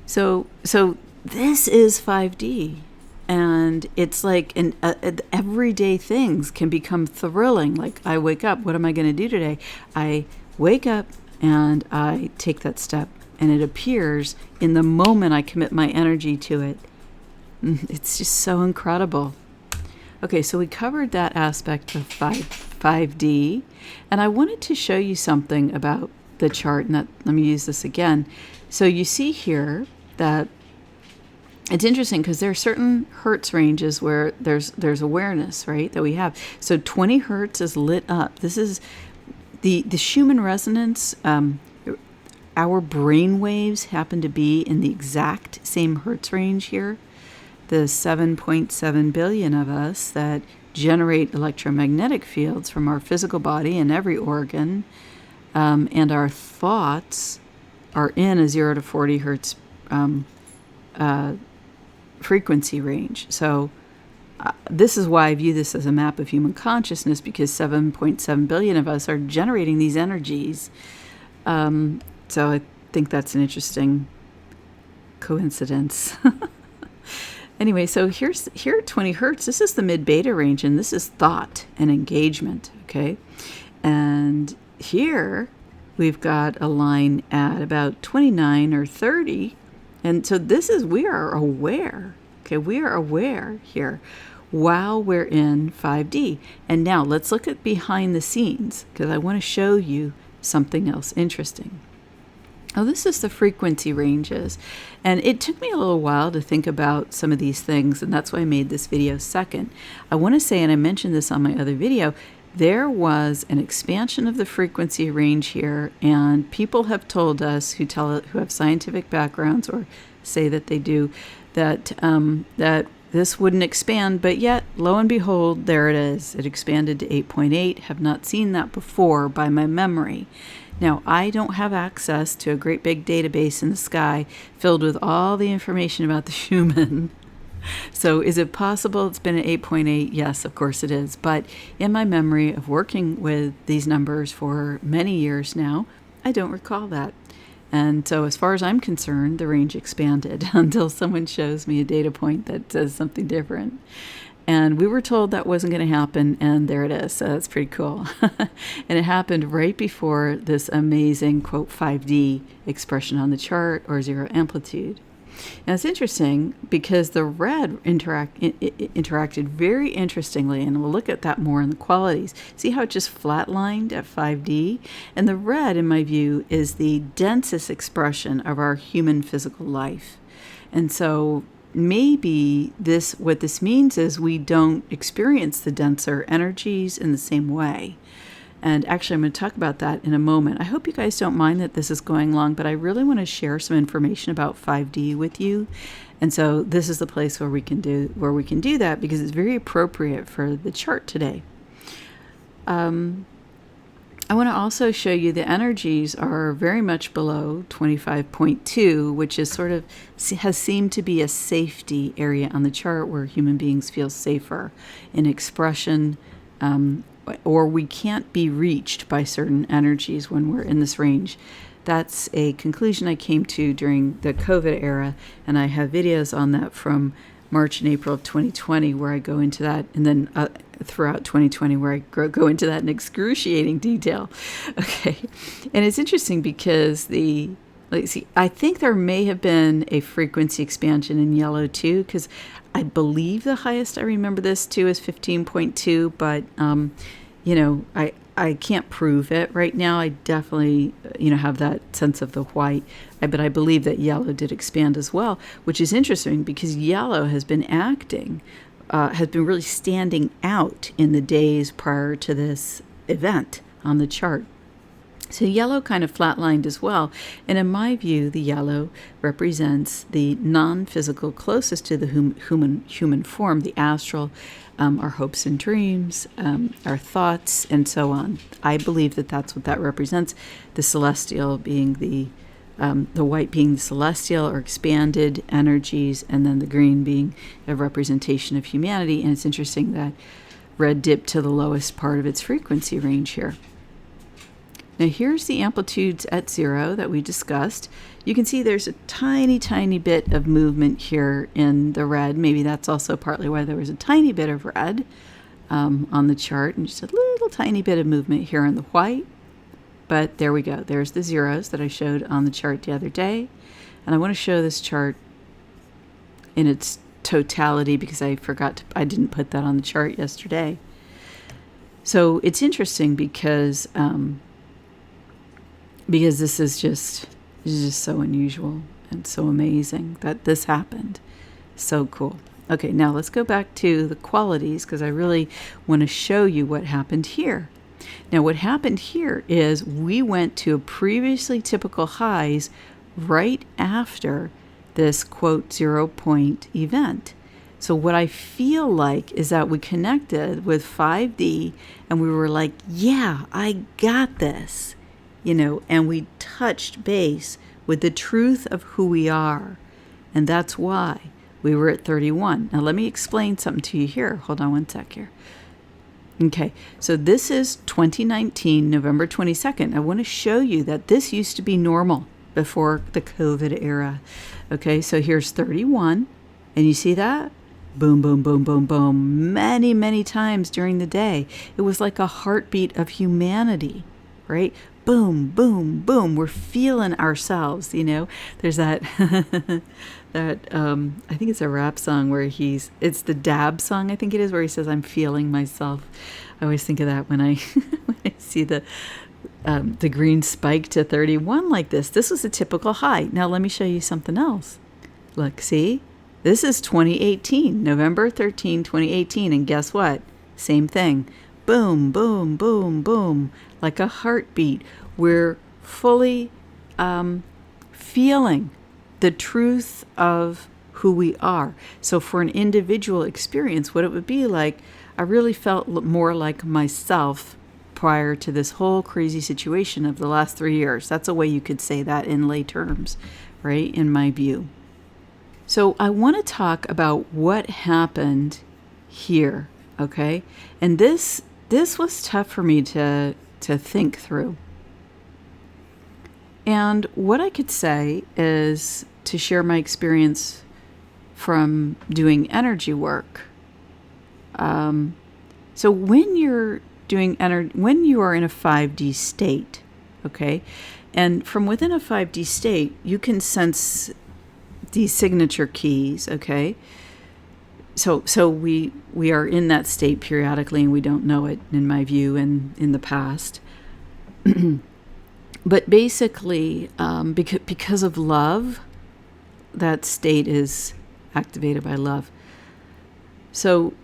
So this is 5D, and it's like everyday things can become thrilling. Like I wake up, what am I going to do today? I wake up and I take that step, and it appears in the moment I commit my energy to it. It's just so incredible. Okay, so we covered that aspect of 5D, and I wanted to show you something about the chart, and let me use this again. So you see here that it's interesting because there are certain hertz ranges where there's awareness, right, that we have. So 20 hertz is lit up. This is the Schumann resonance. Our brain waves happen to be in the exact same hertz range here. The 7.7 billion of us that generate electromagnetic fields from our physical body and every organ, and our thoughts are in a 0 to 40 hertz frequency range. So this is why I view this as a map of human consciousness, because 7.7 billion of us are generating these energies. So I think that's an interesting coincidence. Anyway, so here at 20 hertz, this is the mid-beta range, and this is thought and engagement, okay? And here we've got a line at about 29 or 30, and so we are aware, okay? We are aware here while we're in 5D. And now let's look at behind the scenes, because I want to show you something else interesting. Oh, this is the frequency ranges, and it took me a little while to think about some of these things, and that's why I made this video second. I want to say, and I mentioned this on my other video, there was an expansion of the frequency range here, and people have told us who have scientific backgrounds or say that they do, that this wouldn't expand, but yet, lo and behold, there it is. It expanded to 8.8. Have not seen that before by my memory. Now, I don't have access to a great big database in the sky filled with all the information about the Schumann. So is it possible it's been at 8.8? Yes, of course it is. But in my memory of working with these numbers for many years now, I don't recall that. And so as far as I'm concerned, the range expanded until someone shows me a data point that says something different. And we were told that wasn't going to happen, and there it is. So that's pretty cool. And it happened right before this amazing, quote, 5D expression on the chart, or zero amplitude. Now, it's interesting because the red interacted very interestingly, and we'll look at that more in the qualities. See how it just flatlined at 5D? And the red, in my view, is the densest expression of our human physical life. And so maybe what this means is we don't experience the denser energies in the same way. And actually, I'm going to talk about that in a moment. I hope you guys don't mind that this is going long, but I really want to share some information about 5D with you. And so this is the place where we can do that, because it's very appropriate for the chart today. I want to also show you the energies are very much below 25.2, which is has seemed to be a safety area on the chart where human beings feel safer in expression, or we can't be reached by certain energies when we're in this range. That's a conclusion I came to during the COVID era, and I have videos on that from March and April of 2020 where I go into that, and then throughout 2020 where I go into that in excruciating detail. Okay, and it's interesting because I think there may have been a frequency expansion in yellow too, because I believe the highest I remember this too is 15.2, but I can't prove it right now. I definitely, have that sense of the white, but I believe that yellow did expand as well, which is interesting because yellow has been really standing out in the days prior to this event on the chart. So yellow kind of flatlined as well. And in my view, the yellow represents the non-physical closest to the human form, the astral, our hopes and dreams, our thoughts, and so on. I believe that that's what that represents, the celestial being the white being the celestial or expanded energies, and then the green being a representation of humanity. And it's interesting that red dipped to the lowest part of its frequency range here. Now here's the amplitudes at 0 that we discussed. You can see there's a tiny, tiny bit of movement here in the red. Maybe that's also partly why there was a tiny bit of red on the chart, and just a little tiny bit of movement here in the white. But there we go. There's the zeros that I showed on the chart the other day. And I want to show this chart in its totality because I didn't put that on the chart yesterday. So it's interesting because this is just so unusual and so amazing that this happened. So cool. Okay, now let's go back to the qualities because I really want to show you what happened here. Now what happened here is we went to previously typical highs right after this quote 0 point event. So what I feel like is that we connected with 5D and we were like, yeah, I got this. And we touched base with the truth of who we are. And that's why we were at 31. Now, let me explain something to you here. Hold on one sec here. Okay, so this is 2019, November 22nd. I want to show you that this used to be normal before the COVID era. Okay, so here's 31. And you see that? Boom, boom, boom, boom, boom. Many, many times during the day. It was like a heartbeat of humanity, right? Boom, boom, boom. We're feeling ourselves, There's that, I think it's a rap song where it's the Dab song, I think it is, where he says, I'm feeling myself. I always think of that when I see the green spike to 31 like this. This was a typical high. Now let me show you something else. Look, see? This is 2018, November 13, 2018. And guess what? Same thing. Boom, boom, boom, boom, like a heartbeat. We're fully feeling the truth of who we are. So for an individual experience, what it would be like, I really felt more like myself prior to this whole crazy situation of the last 3 years. That's a way you could say that in lay terms, right, in my view. So I want to talk about what happened here, okay? And this was tough for me to think through. And what I could say is to share my experience from doing energy work. So when you're doing when you are in a 5D state, okay, and from within a 5D state, you can sense these signature keys, okay. So we are in that state periodically, and we don't know it, in my view, and in the past. But basically, because of love, that state is activated by love. So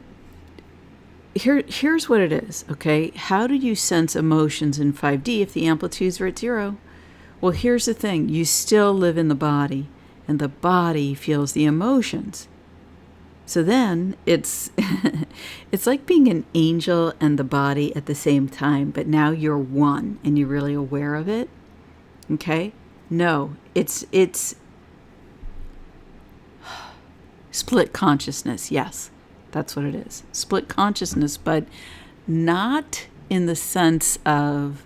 here's what it is, okay? How do you sense emotions in 5D if the amplitudes are at 0? Well, here's the thing. You still live in the body, and the body feels the emotions. So then it's it's like being an angel and the body at the same time, but now you're one and you're really aware of it. Okay? No, it's split consciousness. Yes, that's what it is. Split consciousness, but not in the sense of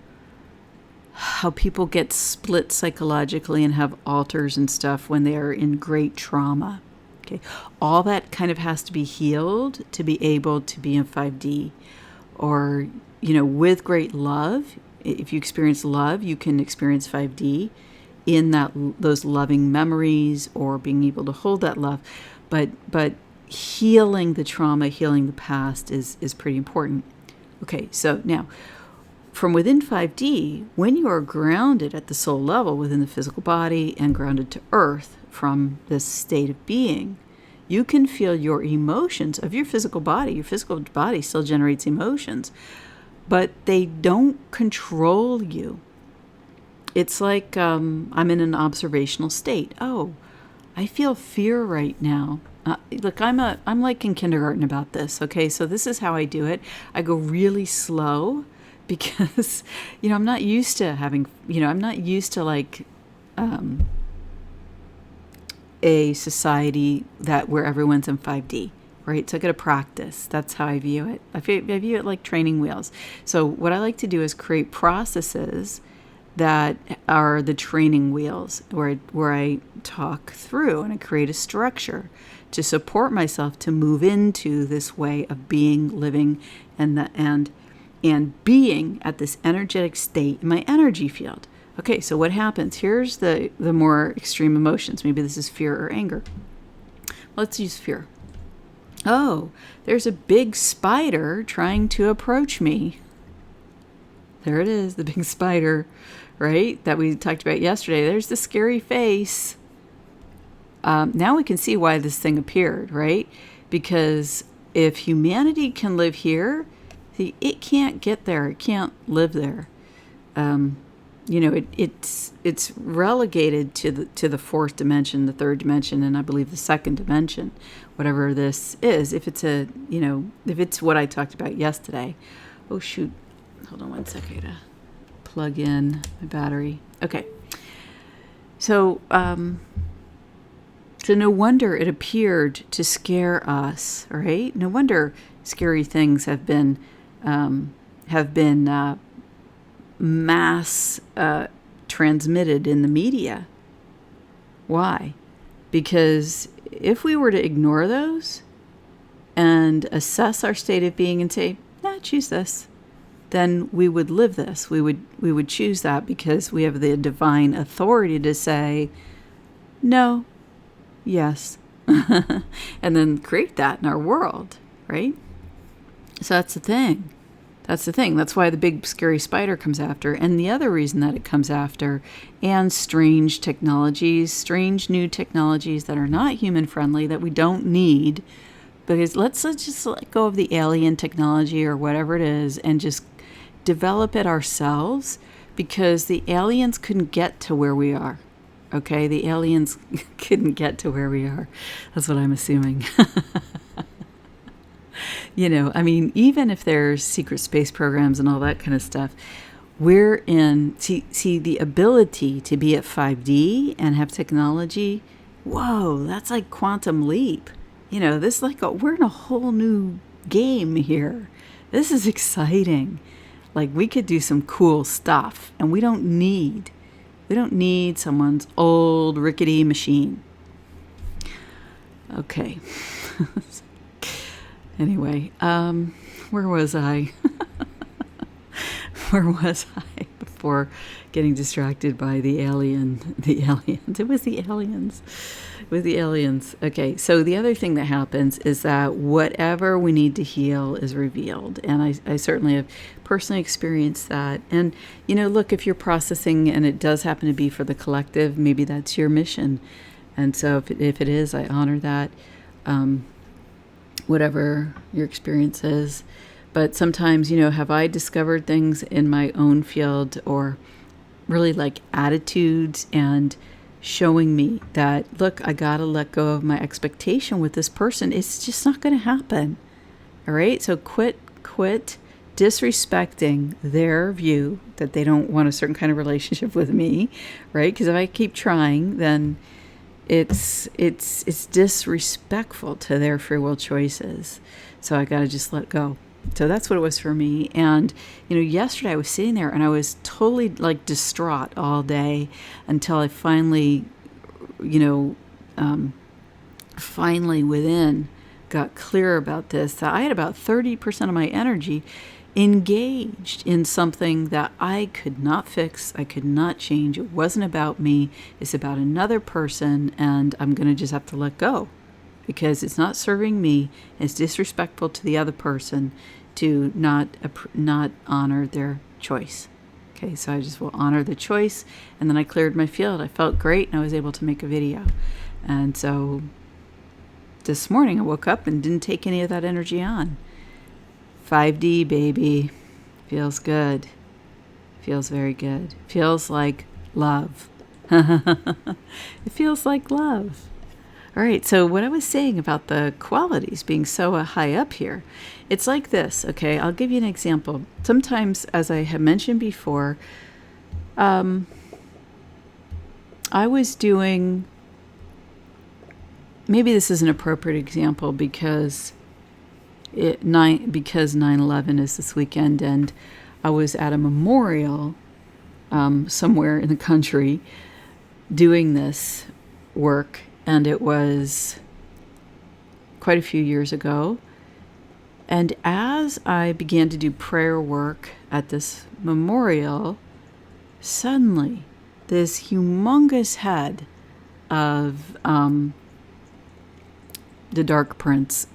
how people get split psychologically and have alters and stuff when they are in great trauma. Okay, all that kind of has to be healed to be able to be in 5D. Or, with great love, if you experience love, you can experience 5D in those loving memories or being able to hold that love. But healing the trauma, healing the past is pretty important. Okay, so now, from within 5D, when you are grounded at the soul level within the physical body and grounded to earth from this state of being, you can feel your emotions of your physical body. Your physical body still generates emotions, but they don't control you. It's like I'm in an observational state. Oh, I feel fear right now. Look, I'm like in kindergarten about this. Okay, so this is how I do it. I go really slow because I'm not used to having. I'm not used to like a society where everyone's in 5D. Right, so I got to practice. That's how I view it. I view it like training wheels. So what I like to do is create processes that are the training wheels, where I talk through and I create a structure to support myself to move into this way of being, living, and being at this energetic state in my energy field. Okay, so what happens? Here's the more extreme emotions. Maybe this is fear or anger. Let's use fear. Oh, there's a big spider trying to approach me. There it is, the big spider, right? That we talked about yesterday. There's the scary face. Now we can see why this thing appeared, right? Because if humanity can live here, it can't get there. It can't live there. It's relegated to the fourth dimension, the third dimension, and I believe the second dimension, whatever this is. If it's what I talked about yesterday. Oh shoot! Hold on one second. I gotta plug in my battery. Okay. So no wonder it appeared to scare us, right? No wonder scary things have been mass transmitted in the media. Why? Because if we were to ignore those and assess our state of being and say, choose this, then we would live this. We would choose that because we have the divine authority to say no, yes, and then create that in our world, right? So that's the thing. That's why the big scary spider comes after. And the other reason that it comes after, and strange new technologies that are not human friendly, that we don't need, because let's just let go of the alien technology or whatever it is and just develop it ourselves, because the aliens couldn't get to where we are. Okay, the aliens couldn't get to where we are. That's what I'm assuming. Even if there's secret space programs and all that kind of stuff, we're see the ability to be at 5D and have technology. Whoa, that's like quantum leap. This we're in a whole new game here. This is exciting. Like we could do some cool stuff, and we don't need someone's old rickety machine. Okay. Anyway, where was I? Where was I before getting distracted by the aliens? It was the aliens. Okay, so the other thing that happens is that whatever we need to heal is revealed. And I certainly have personally experienced that. And, look, if you're processing and it does happen to be for the collective, maybe that's your mission. And so if it is, I honor that. Whatever your experience is. But sometimes, have I discovered things in my own field, or really like attitudes and showing me that, look, I got to let go of my expectation with this person. It's just not going to happen. All right. So quit disrespecting their view that they don't want a certain kind of relationship with me. Right. Because if I keep trying, then it's disrespectful to their free will choices. So I got to just let go. So that's what it was for me. And, yesterday I was sitting there and I was totally like distraught all day until I finally, finally within got clear about this, that I had about 30% of my energy engaged in something that I could not fix, I could not change. It wasn't about me, it's about another person, and I'm going to just have to let go because it's not serving me. It's disrespectful to the other person to not honor their choice. Okay, so I just will honor the choice, and then I cleared my field. I felt great, and I was able to make a video. And so this morning I woke up and didn't take any of that energy on. 5D, baby. Feels good. Feels very good. Feels like love. It feels like love. All right, so what I was saying about the qualities being so high up here, it's like this, okay? I'll give you an example. Sometimes, as I have mentioned before, I was doing, maybe this is an appropriate example because 9/11 is this weekend, and I was at a memorial somewhere in the country doing this work, and it was quite a few years ago. And as I began to do prayer work at this memorial, suddenly this humongous head of the Dark Prince,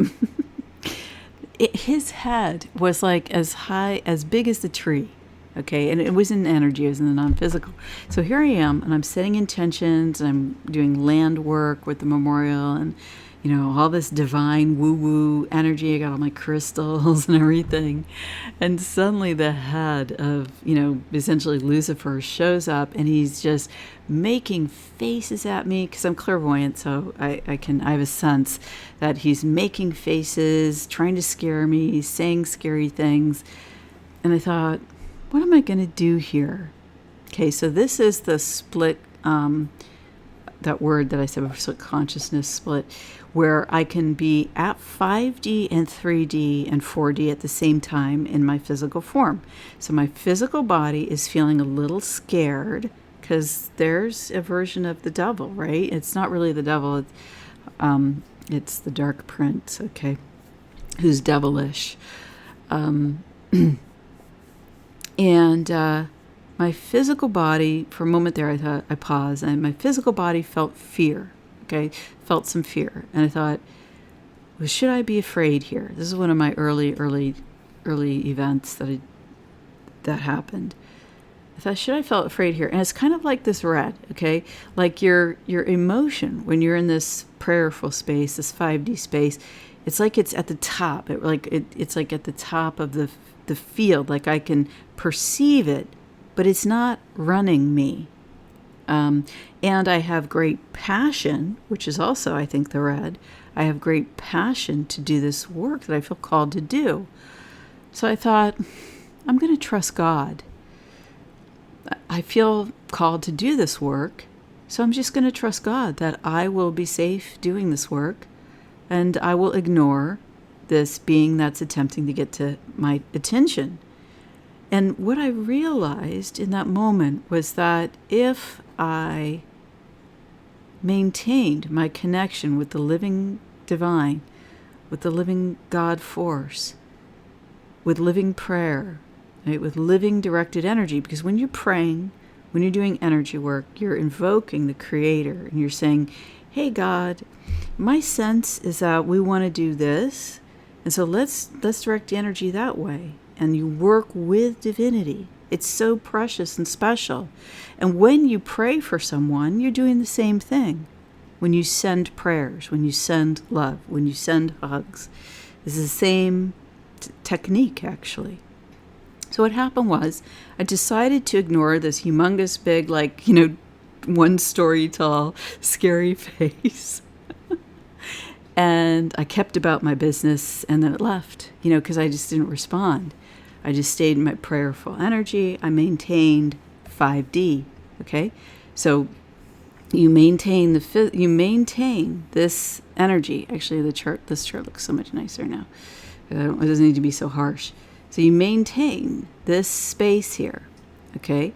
his head was like as big as the tree. Okay, and it was in energy, it was in the non-physical. So here I am, and I'm setting intentions, and I'm doing land work with the memorial, and all this divine woo-woo energy. I got all my crystals and everything. And suddenly the head of, essentially Lucifer shows up, and he's just making faces at me, because I'm clairvoyant, so I have a sense that he's making faces, trying to scare me, saying scary things. And I thought, what am I going to do here? Okay, so this is the split, that word that I said before, consciousness split, where I can be at 5D and 3D and 4D at the same time in my physical form. So my physical body is feeling a little scared because there's a version of the devil, right? It's not really the devil, it's the Dark Prince, okay, who's devilish. And my physical body, for a moment there, I paused, and my physical body felt fear, okay? Felt some fear. And I thought, well, should I be afraid here? This is one of my early events that happened. I thought, should I feel afraid here? And it's kind of like this red, okay? Like your emotion when you're in this prayerful space, this 5D space, it's like it's at the top. It's like at the top of the field. Like I can perceive it, but it's not running me. And I have great passion, which is also, I think, the red. I have great passion to do this work that I feel called to do. So I thought, I'm going to trust God. I feel called to do this work, so I'm just going to trust God that I will be safe doing this work, and I will ignore this being that's attempting to get to my attention. And what I realized in that moment was that if I maintained my connection with the living divine, with the living God force, with living prayer, right, with living directed energy, because when you're praying, when you're doing energy work, you're invoking the Creator, and you're saying, hey God, my sense is that we want to do this, and so let's direct the energy that way. And you work with divinity. It's so precious and special. And when you pray for someone, you're doing the same thing. When you send prayers, when you send love, when you send hugs, it's the same technique, actually. So what happened was, I decided to ignore this humongous, big, 1 story tall, scary face. And I kept about my business, and then it left, because I just didn't respond. I just stayed in my prayerful energy. I maintained 5D, okay? So you maintain this energy. Actually, this chart looks so much nicer now. It doesn't need to be so harsh. So you maintain this space here, okay?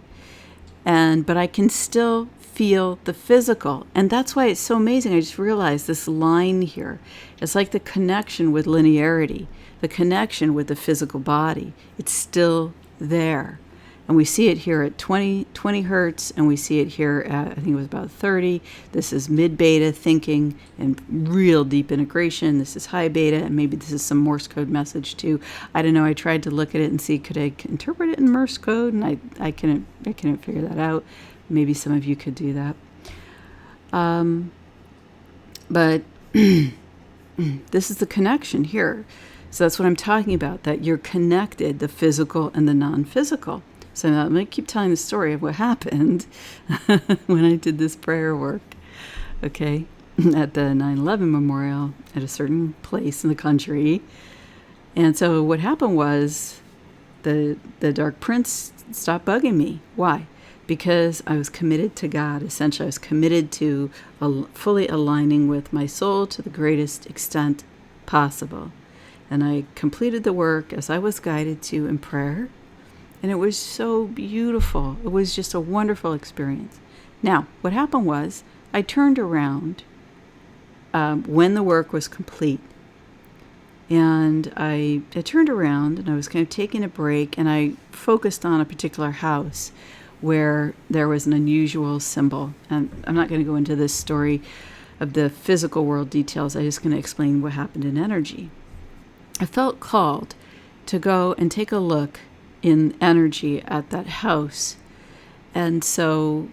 But I can still feel the physical. And that's why it's so amazing. I just realized this line here. It's like the connection with linearity, the connection with the physical body. It's still there. And we see it here at 20 hertz, and we see it here at, I think it was about 30. This is mid-beta thinking and real deep integration. This is high beta, and maybe this is some Morse code message too. I don't know. I tried to look at it and see, could I interpret it in Morse code? And I couldn't figure that out. Maybe some of you could do that. But this is the connection here. So that's what I'm talking about, that you're connected, the physical and the non-physical. So now let me keep telling the story of what happened when I did this prayer work, okay, at the 9/11 memorial at a certain place in the country. And so what happened was the Dark Prince stopped bugging me. Why? Because I was committed to God. Essentially, I was committed to fully aligning with my soul to the greatest extent possible. And I completed the work as I was guided to in prayer. And it was so beautiful. It was just a wonderful experience. Now, what happened was I turned around when the work was complete. And I turned around and I was kind of taking a break, and I focused on a particular house where there was an unusual symbol. And I'm not going to go into this story of the physical world details. I'm just going to explain what happened in energy. I felt called to go and take a look in energy at that house. And so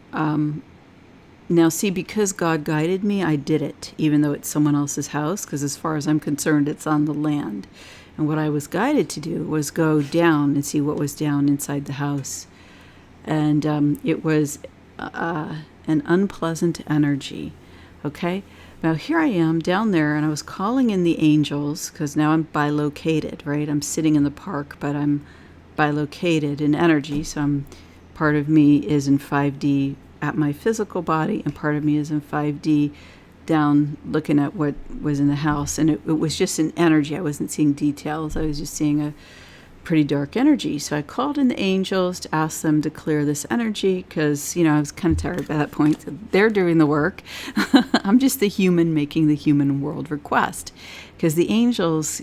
now see, because God guided me, I did it, even though it's someone else's house, because as far as I'm concerned, it's on the land. And what I was guided to do was go down and see what was down inside the house. And it was an unpleasant energy, okay? Now here I am down there, and I was calling in the angels, because now I'm bilocated, right? I'm sitting in the park, but I'm bilocated in energy, so part of me is in 5D at my physical body, and part of me is in 5D down looking at what was in the house. And it was just an energy. I wasn't seeing details. I was just seeing a pretty dark energy. So I called in the angels to ask them to clear this energy, because I was kind of tired by that point. They're doing the work. I'm just the human making the human world request, because the angels,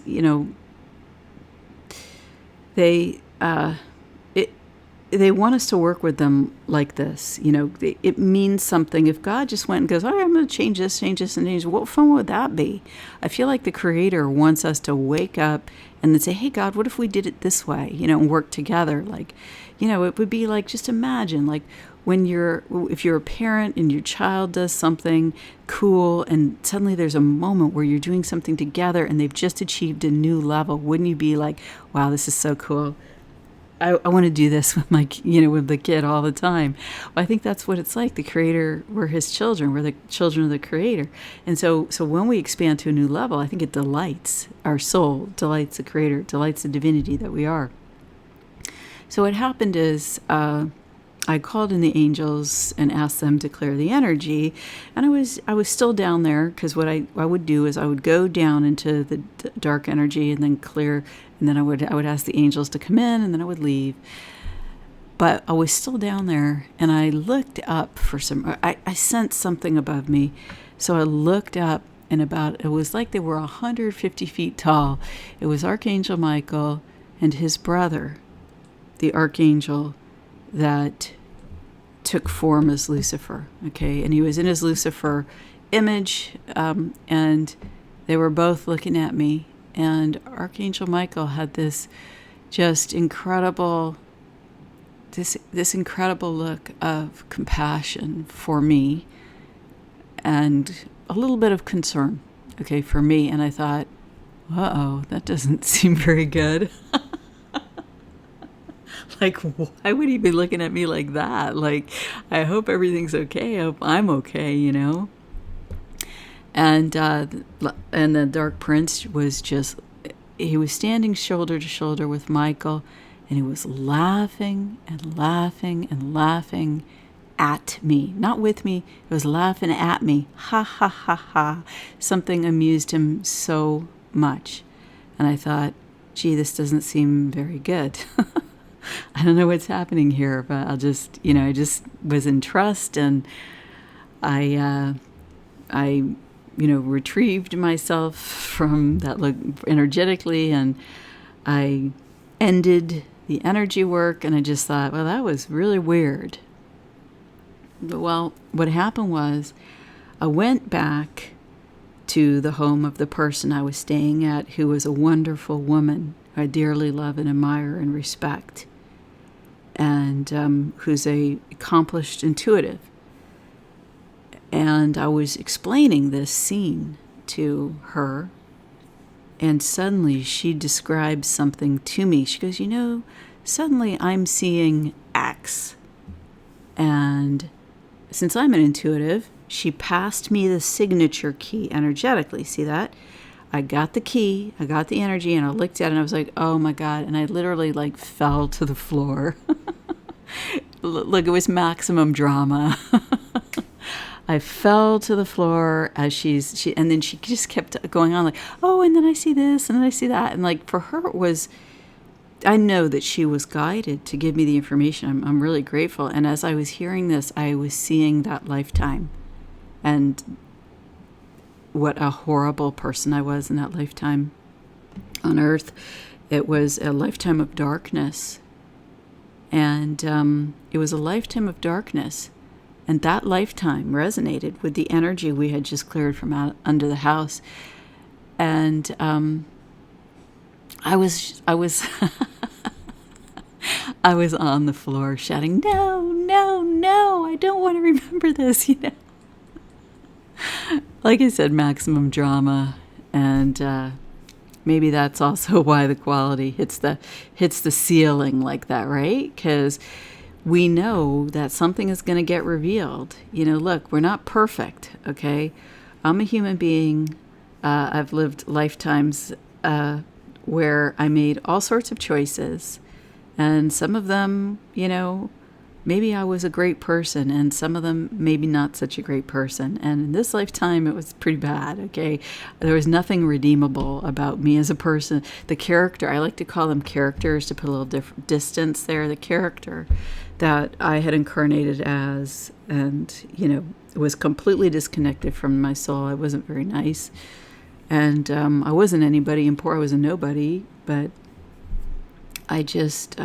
they want us to work with them like this. It means something. If God just went and goes, all right, I'm going to change this, and change, what fun would that be? I feel like the Creator wants us to wake up and then say, hey, God, what if we did it this way, and work together? It would be like, just imagine, like if you're a parent and your child does something cool, and suddenly there's a moment where you're doing something together and they've just achieved a new level. Wouldn't you be like, wow, this is so cool? I want to do this with with the kid all the time. Well, I think that's what it's like. The Creator, we're His children. We're the children of the Creator. And so when we expand to a new level, I think it delights our soul, delights the Creator, delights the divinity that we are. So what happened is I called in the angels and asked them to clear the energy. And I was still down there, because what I would do is I would go down into the dark energy and then clear. And then I would ask the angels to come in, and then I would leave. But I was still down there, and I looked up for I sensed something above me. So I looked up, and it was like they were 150 feet tall. It was Archangel Michael and his brother, the Archangel that took form as Lucifer, okay? And he was in his Lucifer image, and they were both looking at me. And Archangel Michael had this just incredible, this incredible look of compassion for me, and a little bit of concern, okay, for me. And I thought, uh-oh, that doesn't seem very good. Like, why would he be looking at me like that? Like, I hope everything's okay. I hope I'm okay, And the Dark Prince was he was standing shoulder to shoulder with Michael, and he was laughing and laughing and laughing at me. Not with me, he was laughing at me. Ha, ha, ha, ha. Something amused him so much. And I thought, gee, this doesn't seem very good. I don't know what's happening here, but I just was in trust, and I retrieved myself from that look energetically, and I ended the energy work, and I just thought, well, that was really weird. Well, what happened was I went back to the home of the person I was staying at, who was a wonderful woman I dearly love and admire and respect, and who's a accomplished intuitive. And I was explaining this scene to her, and suddenly she described something to me. She goes, suddenly I'm seeing X. And since I'm an intuitive, she passed me the signature key energetically. See that? I got the key, I got the energy, and I looked at it, and I was like, oh my God. And I literally fell to the floor. Look, it was maximum drama. I fell to the floor as and then she just kept going on oh, and then I see this, and then I see that. And for her, it was, I know that she was guided to give me the information. I'm really grateful. And as I was hearing this, I was seeing that lifetime and what a horrible person I was in that lifetime on earth. It was a lifetime of darkness. And it was a lifetime of darkness. And that lifetime resonated with the energy we had just cleared from out under the house. And I was I was on the floor shouting, no, no, no, I don't want to remember this, Like I said, maximum drama. And maybe that's also why the quality hits the ceiling like that, right? Because we know that something is going to get revealed. Look, we're not perfect, okay? I'm a human being. I've lived lifetimes where I made all sorts of choices. And some of them, maybe I was a great person, and some of them maybe not such a great person. And in this lifetime, it was pretty bad, okay? There was nothing redeemable about me as a person. The character, I like to call them characters to put a little different distance there. The character that I had incarnated as, and, was completely disconnected from my soul. I wasn't very nice. And I wasn't anybody, and poor I was a nobody, but I just,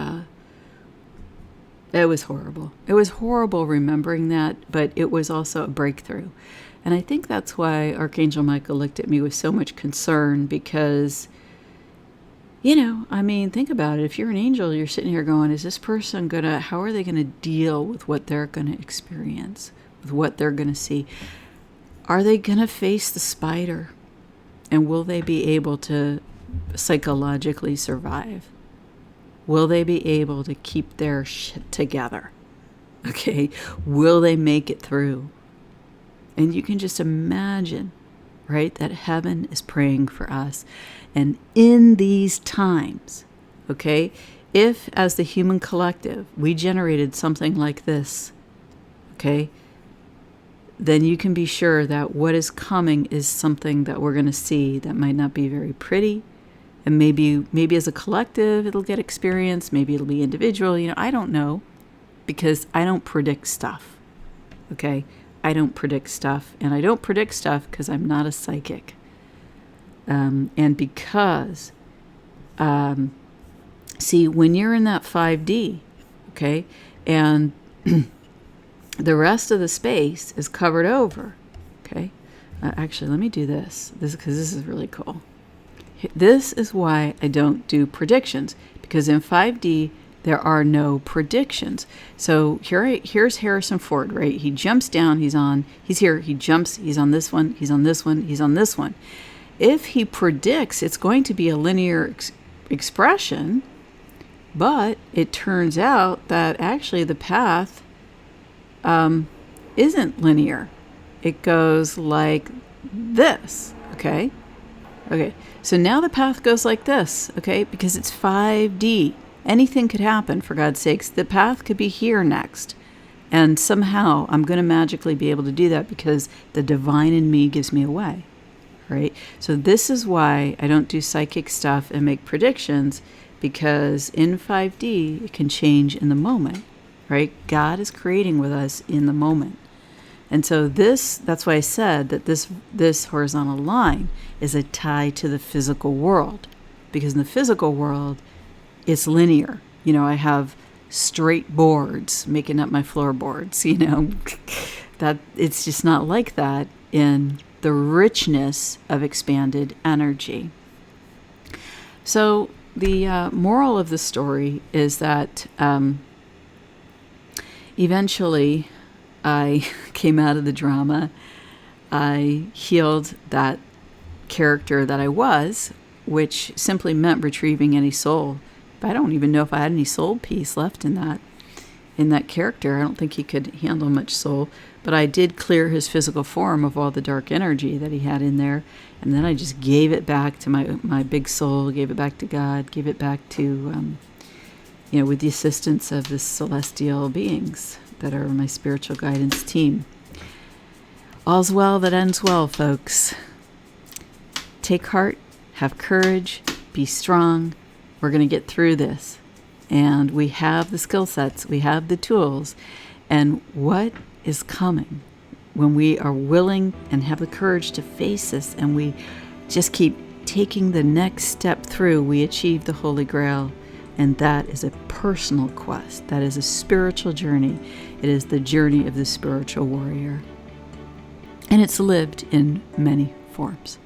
it was horrible. It was horrible remembering that, but it was also a breakthrough. And I think that's why Archangel Michael looked at me with so much concern, because, think about it. If you're an angel, you're sitting here going, is this person how are they going to deal with what they're going to experience, with what they're going to see? Are they going to face the spider? And will they be able to psychologically survive? Will they be able to keep their shit together? Okay, will they make it through? And you can just imagine, right, that heaven is praying for us. And in these times, okay, if as the human collective we generated something like this, okay, then you can be sure that what is coming is something that we're going to see that might not be very pretty. And maybe as a collective it'll get experienced, maybe it'll be individual, I don't know, because I don't predict stuff, okay? I don't predict stuff, and I don't predict stuff because I'm not a psychic. And because, see, when you're in that 5D, okay, and the rest of the space is covered over, okay? Actually, let me do this because this is really cool. This is why I don't do predictions, because in 5D, there are no predictions. So here's Harrison Ford, right? He jumps down, he's here, he jumps, he's on this one, he's on this one, he's on this one. If he predicts, it's going to be a linear expression, but it turns out that actually the path isn't linear. It goes like this, okay? Okay, so now the path goes like this, okay? Because it's 5D. Anything could happen, for God's sakes. The path could be here next. And somehow I'm going to magically be able to do that because the divine in me gives me a way. right? So this is why I don't do psychic stuff and make predictions, because in 5D, it can change in the moment, right? God is creating with us in the moment. And so that's why I said that this horizontal line is a tie to the physical world, because in the physical world, it's linear. I have straight boards making up my floorboards, that it's just not like that in the richness of expanded energy. So the moral of the story is that eventually I came out of the drama. I healed that character that I was, which simply meant retrieving any soul. But I don't even know if I had any soul piece left in that character. I don't think he could handle much soul. But I did clear his physical form of all the dark energy that he had in there. And then I just gave it back to my big soul, gave it back to God, gave it back to, with the assistance of the celestial beings that are my spiritual guidance team. All's well that ends well, folks. Take heart, have courage, be strong. We're going to get through this. And we have the skill sets, we have the tools. And what is coming when we are willing and have the courage to face this, and we just keep taking the next step through, we achieve the Holy Grail. And that is a personal quest. That is a spiritual journey. It is the journey of the spiritual warrior. And it's lived in many forms.